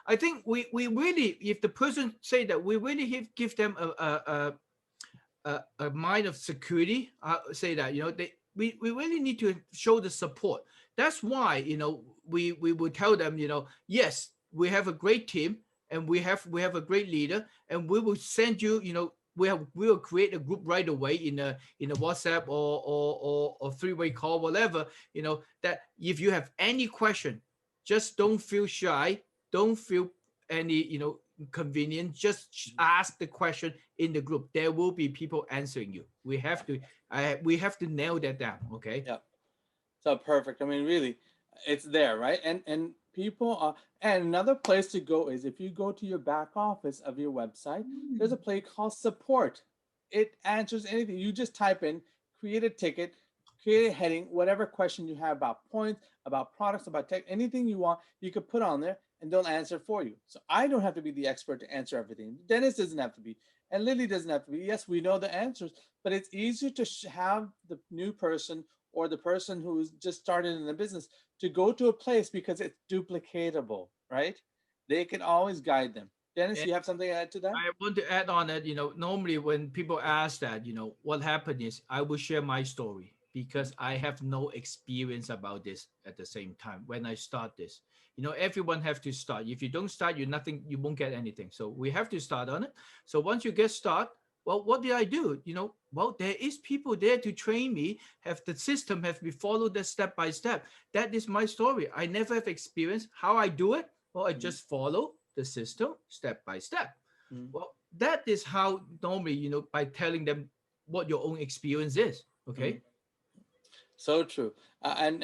I think we really, if the person say that, we really give them a mind of security. Say that we really need to show the support. That's why we will tell them yes, we have a great team and we have a great leader, and we will send you we will create a group right away in a WhatsApp or three-way call, whatever, that if you have any question, just don't feel shy, don't feel any inconvenience, just ask the question in the group. There will be people answering you. We have to nail that down. Okay. Yeah. So perfect. I mean, really, it's there, right? And people are, and another place to go is if you go to your back office of your website, there's a place called support. It answers anything. You just type in, create a ticket, create a heading, whatever question you have about points, about products, about tech, anything you want, you could put on there and they'll answer for you. So I don't have to be the expert to answer everything. Dennis doesn't have to be, and Lily doesn't have to be. Yes, we know the answers, but it's easier to have the new person or the person who's just started in the business to go to a place because it's duplicatable, right? They can always guide them. Dennis, you have something to add to that? I want to add on it. Normally when people ask that, what happened is I will share my story because I have no experience about this at the same time when I start this. Everyone have to start. If you don't start, you won't get anything. So we have to start on it. So once you get started, well, what did I do? Well, there is people there to train me, have the system, have me follow the step by step. That is my story. I never have experience. How I do it? Well, I just follow the system step by step. Well, that is how normally, by telling them what your own experience is. Okay. So true. And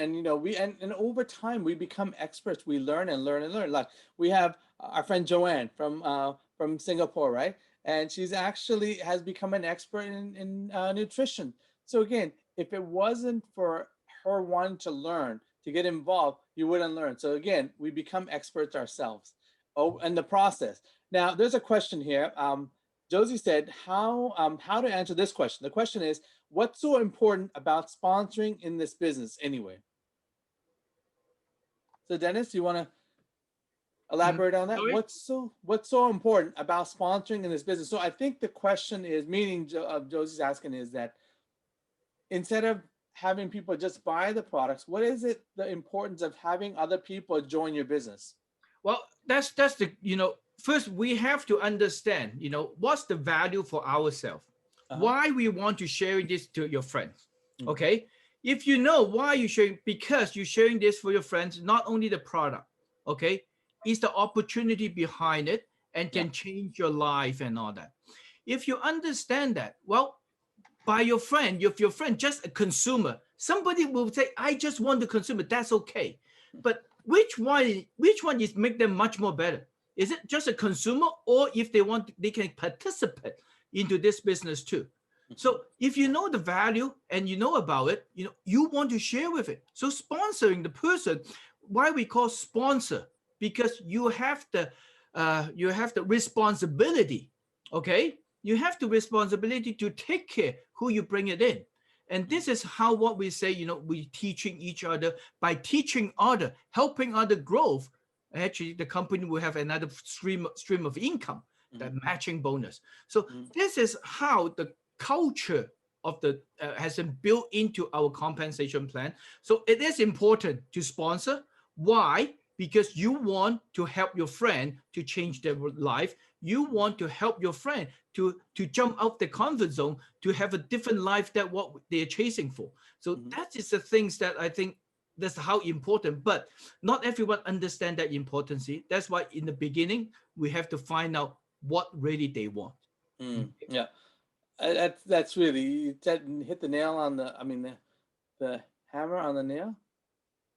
over time we become experts. We learn and learn and learn. Like we have our friend Joanne from Singapore, right? And she's actually has become an expert in nutrition. So again, if it wasn't for her wanting to learn, to get involved, you wouldn't learn. So again, we become experts ourselves. Oh, and the process. Now, there's a question here. Josie said, how to answer this question? The question is, what's so important about sponsoring in this business anyway? So Dennis, you want to elaborate on that? Sorry? What's so important about sponsoring in this business? So I think the question is, meaning Josie's asking is that instead of having people just buy the products, what is it the importance of having other people join your business? Well, that's the first we have to understand, what's the value for ourselves, why we want to share this to your friends. Okay. If you know why you're sharing, because you're sharing this for your friends, not only the product, okay, it's the opportunity behind it and can change your life and all that. If you understand that, well, by your friend, if your friend just a consumer, somebody will say, I just want to consume it. That's okay. But which one is make them much more better? Is it just a consumer, or if they want, they can participate into this business too? So if you know the value and you know about it, you want to share with it. So sponsoring the person, why we call sponsor, because you have the responsibility. Okay, you have the responsibility to take care who you bring it in. And this is how what we say, we teaching each other. By teaching other, helping other growth, actually the company will have another stream of income, that matching bonus. So this is how the culture of the has been built into our compensation plan. So it is important to sponsor. Why? Because you want to help your friend to change their life. You want to help your friend to jump out the comfort zone, to have a different life than what they're chasing for. So that is the things that I think that's how important, but not everyone understand that importance. That's why in the beginning, we have to find out what really they want. Yeah. That's really, you hit the nail on the hammer on the nail.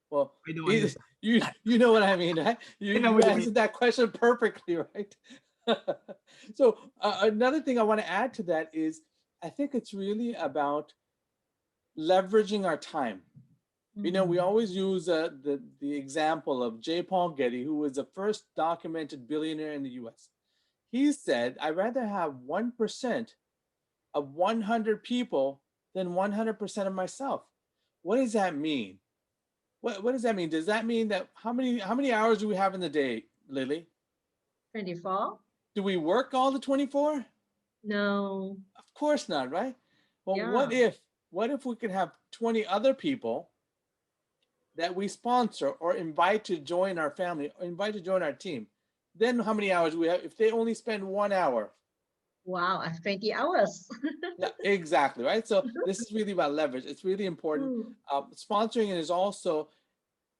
Well, I know you know what I mean, right? You answered that question perfectly, right? So another thing I want to add to that is, I think it's really about leveraging our time. We always use the example of J. Paul Getty, who was the first documented billionaire in the US. He said, I'd rather have 1% of 100 people than 100% of myself. What does that mean? What does that mean? Does that mean that how many hours do we have in the day, Lily? 24? Do we work all the 24? No. Of course not, right? Well, Yeah. what if we could have 20 other people that we sponsor or invite to join our family, or invite to join our team? Then how many hours do we have if they only spend 1 hour? Wow, 20 hours. Yeah, exactly, right? So this is really about leverage. It's really important. Sponsoring is also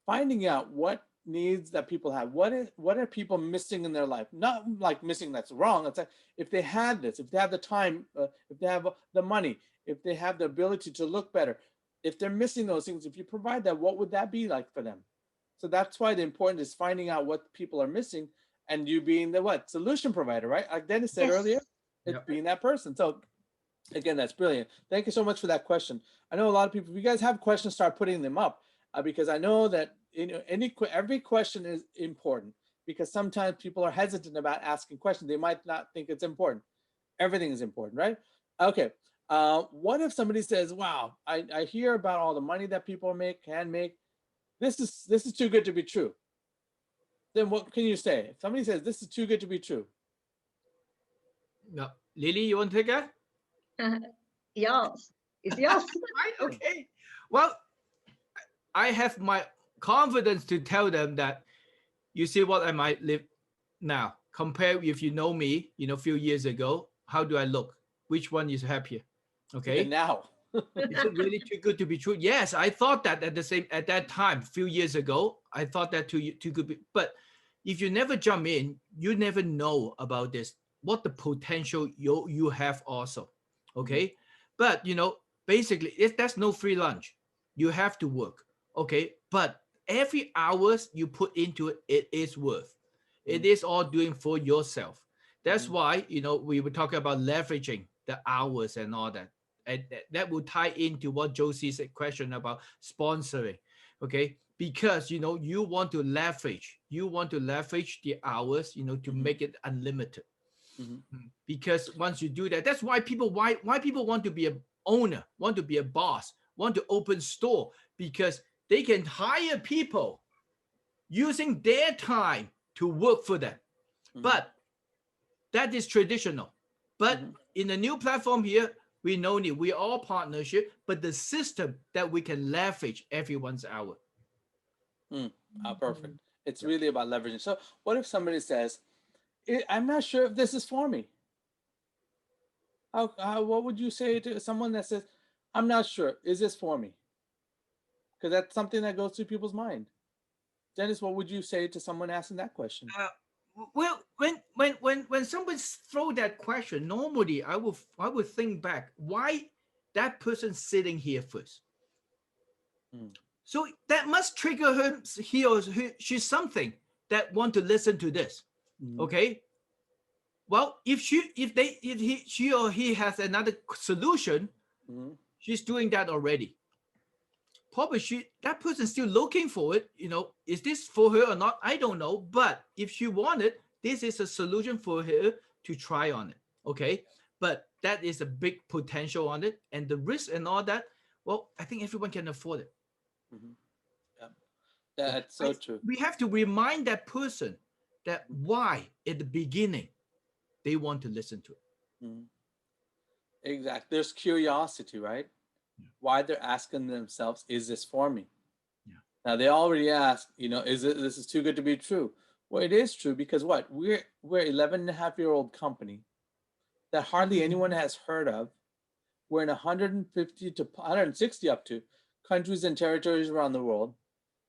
finding out what needs that people have. What are people missing in their life? Not like missing that's wrong. It's like, if they had this, if they have the time, if they have the money, if they have the ability to look better, if they're missing those things, if you provide that, what would that be like for them? So that's why the important is finding out what people are missing, and you being the solution provider, right? Like Dennis said earlier, it's being that person. So again, that's brilliant. Thank you so much for that question. I know a lot of people, if you guys have questions, start putting them up, because I know that every question is important, because sometimes people are hesitant about asking questions. They might not think it's important. Everything is important, right? Okay. What if somebody says, wow, I hear about all the money that people can make. This is too good to be true. Then what can you say? If somebody says this is too good to be true. No. Lily, you want to take that? Yours. It's yours. Right? Okay. Well, I have my confidence to tell them that, you see what I might live now. Compare if you know me, a few years ago, how do I look? Which one is happier? Okay. And now. Is it really too good to be true? Yes, I thought that at that time, a few years ago, I thought that too good. But if you never jump in, you never know about this, what the potential you have also. Okay. But basically, that's no free lunch. You have to work. Okay. But every hours you put into it, it is worth. It is all doing for yourself. That's why, we were talking about leveraging the hours and all that. And that will tie into what Josie's question about sponsoring. Okay. Because, you want to leverage the hours, to make it unlimited. Because once you do that, that's why people want to be an owner, want to be a boss, want to open store, because they can hire people using their time to work for them. But that is traditional. But in the new platform here, we know we all partnership, but the system that we can leverage everyone's hour. Perfect. It's really about leveraging. So what if somebody says, I'm not sure if this is for me. What would you say to someone that says, I'm not sure, is this for me? Because that's something that goes through people's mind. Dennis, what would you say to someone asking that question? Well, when someone throw that question, normally I would think back why that person sitting here first. So that must trigger her, he or she's something that want to listen to this. Okay. Well, if she or he has another solution, she's doing that already. Probably that person's still looking for it. Is this for her or not? I don't know. But if she wanted, this is a solution for her to try on it. Okay. But that is a big potential on it, and the risk and all that. Well, I think everyone can afford it. Yeah, that's so true. We have to remind that person that why at the beginning they want to listen to it. Exactly. There's curiosity, right? Why they're asking themselves, is this for me? Now they already asked, this is too good to be true. Well, it is true because what? We're 11.5-year-old company that hardly anyone has heard of. We're in 150 to 160 up to countries and territories around the world.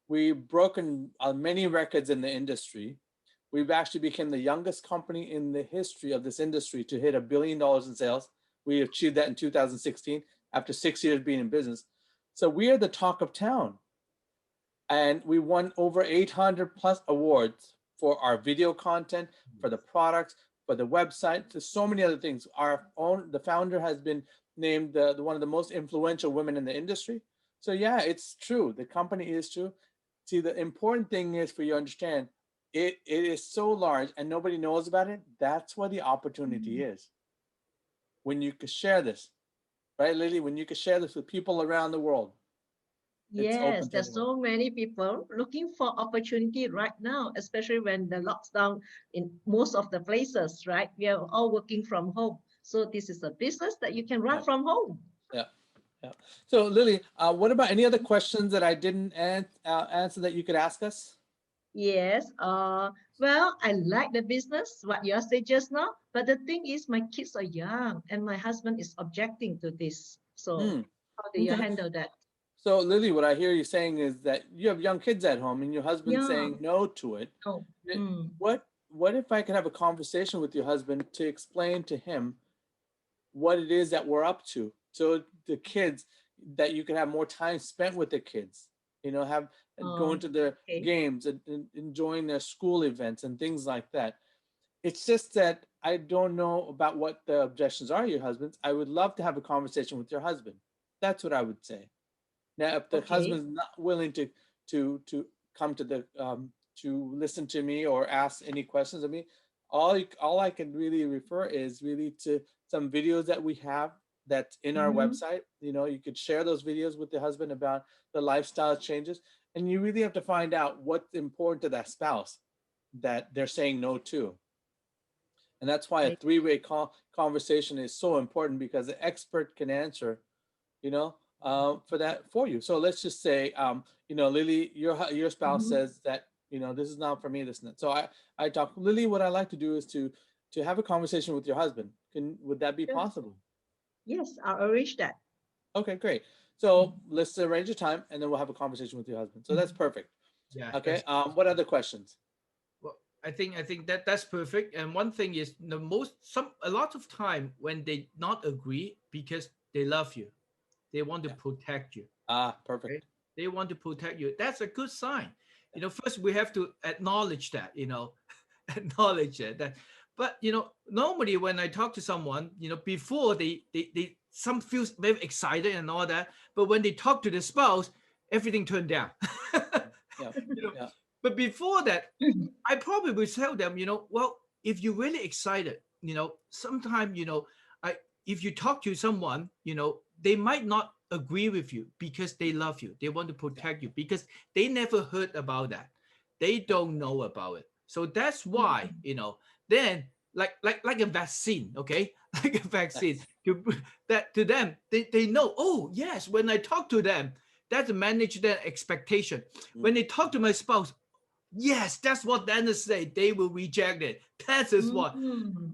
We've broken many records in the industry. We've actually become the youngest company in the history of this industry to hit $1 billion in sales. We achieved that in 2016 after 6 years being in business. So we are the talk of town. And we won over 800 plus awards for our video content, for the products, for the website, to so many other things. The founder has been named one of the most influential women in the industry. So yeah, it's true. The company is true. See, the important thing is for you to understand, it is so large and nobody knows about it. That's where the opportunity is. When you could share this, right, Lily? When you could share this with people around the world. Yes, there's so many people looking for opportunity right now, especially when the lockdown in most of the places, right? We are all working from home. So this is a business that you can run from home. Yeah. So Lily, what about any other questions that I didn't answer that you could ask us? Yes. Well, I like the business, what you said just now. But the thing is, my kids are young and my husband is objecting to this. So how do you handle that? So Lily, what I hear you saying is that you have young kids at home and your husband's saying no to it. What if I could have a conversation with your husband to explain to him what it is that we're up to? So the kids, that you can have more time spent with the kids, going to their games and enjoying their school events and things like that. It's just that I don't know about what the objections are, your husband's. I would love to have a conversation with your husband. That's what I would say. Now, if the husband's not willing to come to the to listen to me or ask any questions of me, all I can really refer is really to some videos that we have that's in our website. You could share those videos with the husband about the lifestyle changes, and you really have to find out what's important to that spouse that they're saying no to. And that's why a three-way conversation is so important, because the expert can answer, for that for you. So let's just say, Lily, your spouse says that, this is not for me, this and that. So I talk, Lily, what I like to do is to have a conversation with your husband. Would that be possible? Yes, I'll arrange that. Okay, great. So let's arrange a time and then we'll have a conversation with your husband. So that's perfect. Yeah. Okay. What other questions? Well, I think that's perfect. And one thing is a lot of time when they not agree because they love you, they want to protect you. Perfect. Okay? They want to protect you. That's a good sign. First we have to acknowledge that, acknowledge that. But, normally when I talk to someone, before some feel very excited and all that, but when they talk to the spouse, everything turned down. But before that, I probably would tell them, well, if you're really excited, sometimes, if you talk to someone, they might not agree with you because they love you. They want to protect you because they never heard about that. They don't know about it. So that's why, then like a vaccine, okay? Like a vaccine to them, they know, oh yes, when I talk to them, that's manage their expectation. When they talk to my spouse, Yes, that's what Dennis said. They will reject it. That is what.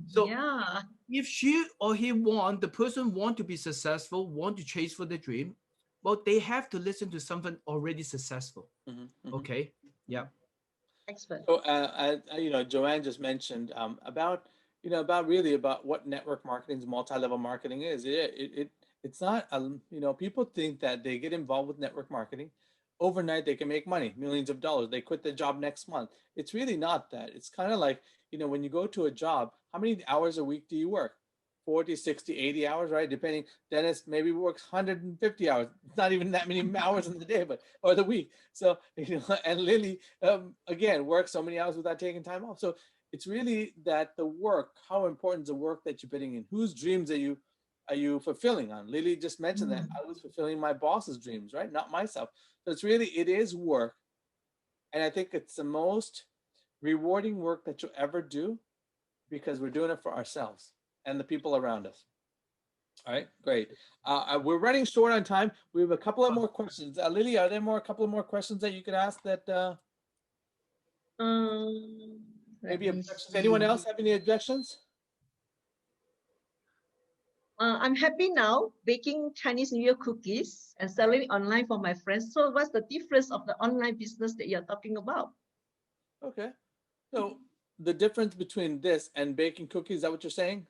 So Yeah. if she or he want, the person want to be successful, want to chase for the dream, well, they have to listen to something already successful. Mhm, mhm. Okay. Yeah. Expert. So, Joanne just mentioned about, about really about what network marketing, multi-level marketing is. It's not, people think that they get involved with network marketing, overnight they can make money, millions of dollars. They quit the job next month. It's really not that. It's kind of like, when you go to a job, how many hours a week do you work? 40, 60, 80 hours, right? Depending. Dennis maybe works 150 hours. It's not even that many hours in the day, or the week. So, and Lily, again, works so many hours without taking time off. So it's really that the work, how important is the work that you're putting in? Whose dreams are you fulfilling on? Lily just mentioned that I was fulfilling my boss's dreams, right? Not myself. So it is work. And I think it's the most rewarding work that you'll ever do because we're doing it for ourselves and the people around us. All right, great. We're running short on time. We have a couple of more questions. Lily, are there a couple of more questions that you could ask that Let maybe me objections? Anyone see. else have any objections? I'm happy now baking Chinese New Year cookies and selling online for my friends. So what's the difference of the online business that you're talking about? Okay. So the difference between this and baking cookies, is that what you're saying?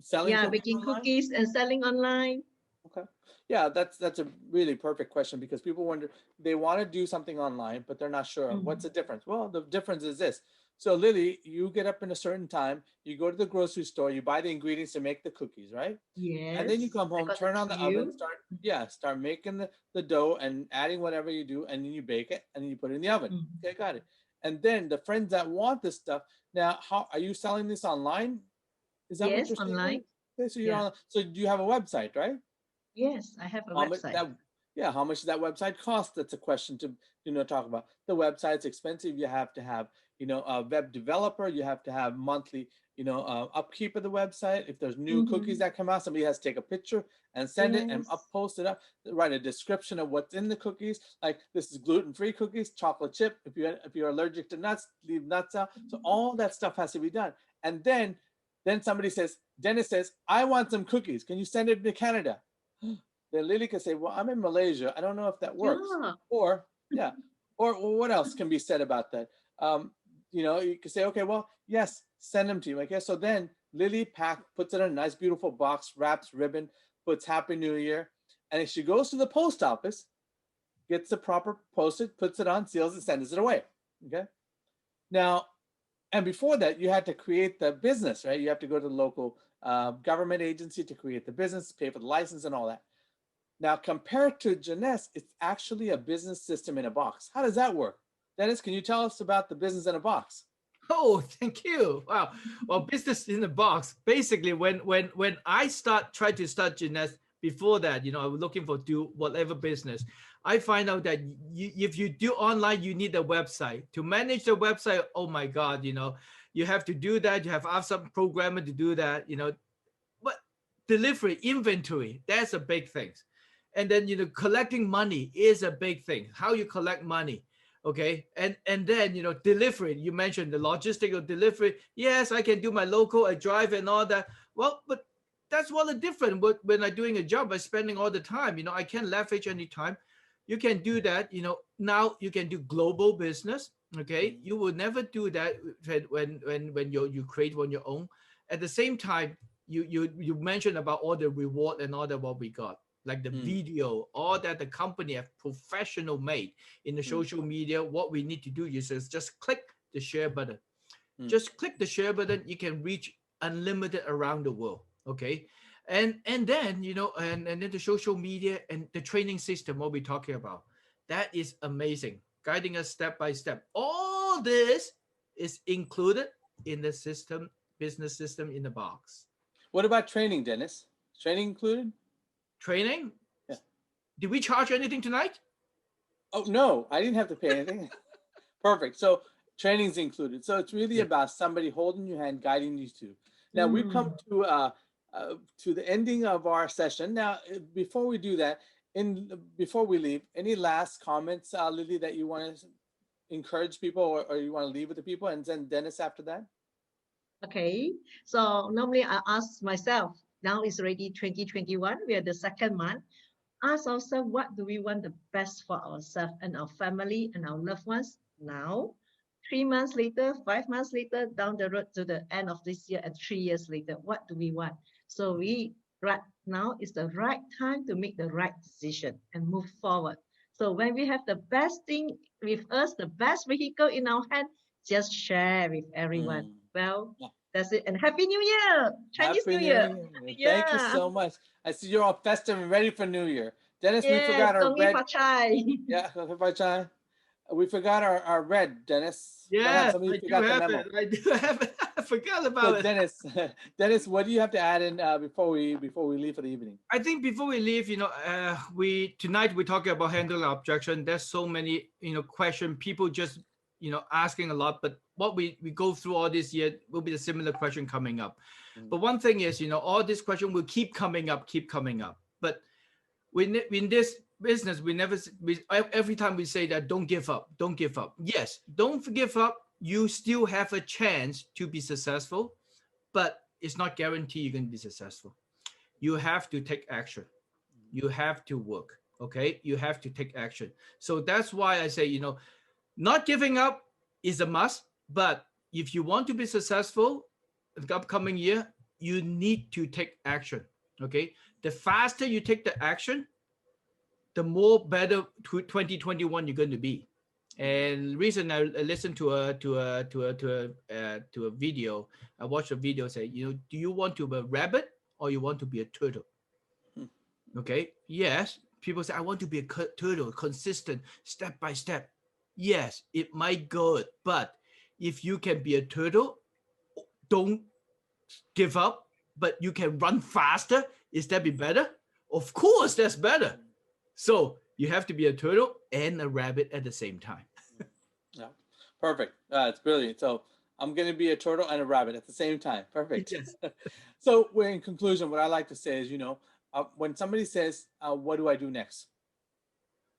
Selling Yeah, cookies baking online? cookies and selling online. Okay. Yeah, that's a really perfect question because people wonder, they want to do something online, but they're not sure. What's the difference? Well, the difference is this. So Lily, you get up in a certain time, you go to the grocery store, you buy the ingredients to make the cookies, right? And then you Yes, come I home, got the turn on the oven, cue. start making the dough and adding whatever you do, and then you bake it and then you put it in the oven. Okay, got it. And then the friends that want this stuff, now how are you selling this online? Is that what Yes, you're saying, Lily? online. Okay, so you're Yeah. on, so do you have a website, right? Yes, I have a How much website. that, yeah, how much does that website cost? That's a question to, talk about. The website's expensive. You have to have, a web developer. You have to have monthly, upkeep of the website. If there's new cookies that come out, somebody has to take a picture and send it and Yes. post it up, write a description of what's in the cookies. Like this is gluten-free cookies, chocolate chip. If you're allergic to nuts, leave nuts out. So all that stuff has to be done. And then somebody says, Dennis says, I want some cookies. Can you send it to Canada? Then Lily could say, well, I'm in Malaysia. I don't know if that works. Yeah. Or, yeah. Or what else can be said about that? You could say, okay, well, yes, send them to you. Like, yeah. So then Lily puts it in a nice, beautiful box, wraps ribbon, puts Happy New Year. And if she goes to the post office, gets the proper postage, puts it on, seals it, sends it away. Okay. Now, and before that, you had to create the business, right? You have to go to the local government agency to create the business, pay for the license and all that. Now, compared to Jeunesse, it's actually a business system in a box. How does that work? Dennis, can you tell us about the business in a box? Oh, thank you. Wow. Well, business in a box. Basically, when I try to start Jeunesse, before that, I was looking for do whatever business. I find out that if you do online, you need a website to manage the website. Oh my God, you have to do that. You have to have some programmer to do that. But delivery, inventory, that's a big thing. And then collecting money is a big thing. How you collect money, okay? And then delivery. You mentioned the logistical delivery. Yes, I can do my local, I drive and all that. Well, but that's what the difference. When I'm doing a job, I'm spending all the time. I can't leverage any time. You can do that. Now you can do global business. Okay, you will never do that when you create on your own. At the same time, you mentioned about all the reward and all that what we got, like the video, all that the company have professional made in the social media. What we need to do is just click the share button. Just click the share button. You can reach unlimited around the world. Okay. And then and then the social media and the training system, what we're talking about, that is amazing, guiding us step by step. All this is included in the system, business system in the box. What about training, Dennis? Training included? Training? Yeah. Did we charge anything tonight? Oh, no, I didn't have to pay anything. Perfect. So training's included. So it's really Yeah. about somebody holding your hand, guiding you to. Now we've come to the ending of our session. Now, before we do that, before we leave, any last comments, Lily, that you want to encourage people, or you want to leave with the people, and then Dennis after that? Okay, so normally I ask myself, now it's already 2021, we are the second month. Ask ourselves, what do we want the best for ourselves and our family and our loved ones now? 3 months later, 5 months later, down the road to the end of this year, and 3 years later, what do we want? So right now is the right time to make the right decision and move forward. So when we have the best thing with us, the best vehicle in our hand, just share with everyone. Well, Yeah. that's it. And Happy New Year! Chinese Happy New Year! Thank you Yeah. so much. I see you're all festive and ready for New Year. Dennis, we Yes, forgot our Gong Li red. Fa Chai. Yeah, Bye Chai. We forgot our red, Dennis. What happened? Yes, Somebody I do forgot the have memo. it. I do have it. I forgot So about it. Dennis, Dennis, what do you have to add in before we leave for the evening? I think before we leave, tonight we're talking about handling objection. There's so many, question people just, asking a lot, but what we go through all this year will be a similar question coming up. But one thing is, all this question will keep coming up. But in this business, every time we say that, don't give up. Yes, don't give up. You still have a chance to be successful, but it's not guaranteed you're going to be successful. You have to take action. You have to work. Okay. You have to take action. So that's why I say, not giving up is a must, but if you want to be successful in the upcoming year, you need to take action. Okay. The faster you take the action, the more better 2021 you're going to be. And reason I listened to a video, I watched a video say, do you want to be a rabbit or you want to be a turtle? Okay. Yes. People say, I want to be a turtle, consistent, step by step. Yes, it might go, but if you can be a turtle, don't give up, but you can run faster. Is that be better? Of course, that's better. So you have to be a turtle and a rabbit at the same time. Yeah, perfect. It's brilliant. So I'm going to be a turtle and a rabbit at the same time. Perfect. Yes. So we're in conclusion. What I like to say is, when somebody says, what do I do next?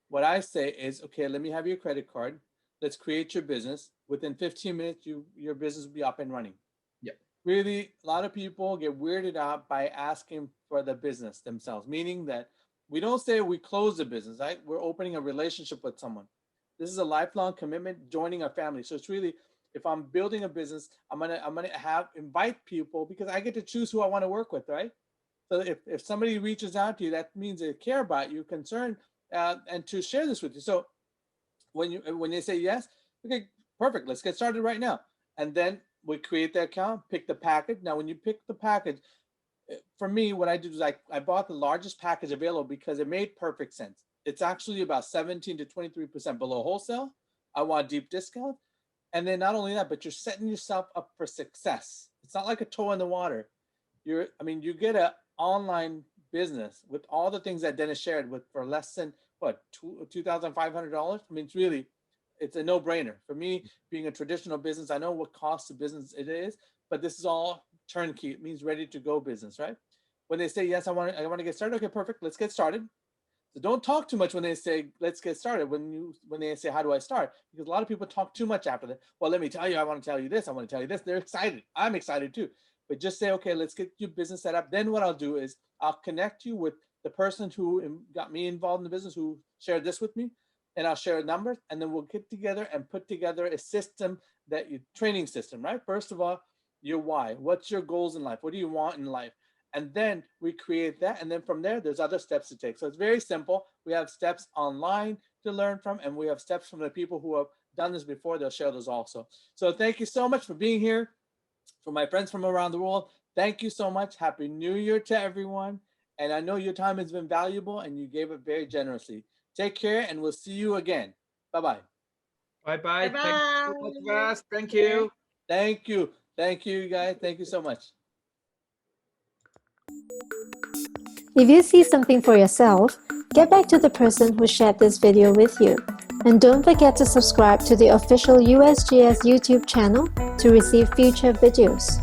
What I say is, okay, let me have your credit card. Let's create your business. Within 15 minutes, your business will be up and running. Yeah. Really, a lot of people get weirded out by asking for the business themselves, meaning that we don't say we close the business, right? We're opening a relationship with someone. This is a lifelong commitment, joining a family. So it's really, if I'm building a business, I'm gonna invite people because I get to choose who I want to work with, right? So if somebody reaches out to you, that means they care about you, concerned, and to share this with you. So when they say yes, okay, perfect, let's get started right now. And then we create the account, pick the package. Now, when you pick the package, for me, what I did was I bought the largest package available because it made perfect sense. It's actually about 17 to 23% below wholesale. I want deep discount. And then not only that, but you're setting yourself up for success. It's not like a toe in the water. You get an online business with all the things that Dennis shared with for less than $2,500. It's a no-brainer for me. Being a traditional business, I know what cost of business it is, but this is all turnkey. It means ready to go business, right? When they say yes, I want to get started. Okay, perfect. Let's get started. So don't talk too much when they say let's get started. When they say how do I start? Because a lot of people talk too much after that. Well, let me tell you. I want to tell you this. I want to tell you this. They're excited. I'm excited too. But just say, okay, let's get your business set up. Then what I'll do is I'll connect you with the person who got me involved in the business, who shared this with me, and I'll share numbers, and then we'll get together and put together a system, training system, right? First of all, your why. What's your goals in life? What do you want in life? And then we create that. And then from there, there's other steps to take. So it's very simple. We have steps online to learn from, and we have steps from the people who have done this before. They'll share those also. So thank you so much for being here. For my friends from around the world, thank you so much. Happy New Year to everyone. And I know your time has been valuable and you gave it very generously. Take care, and we'll see you again. Bye-bye. Bye-bye. Bye-bye. Thank you so much, Vas. Thank you. Thank you. Thank you, guys. Thank you so much. If you see something for yourself, get back to the person who shared this video with you. And don't forget to subscribe to the official USGS YouTube channel to receive future videos.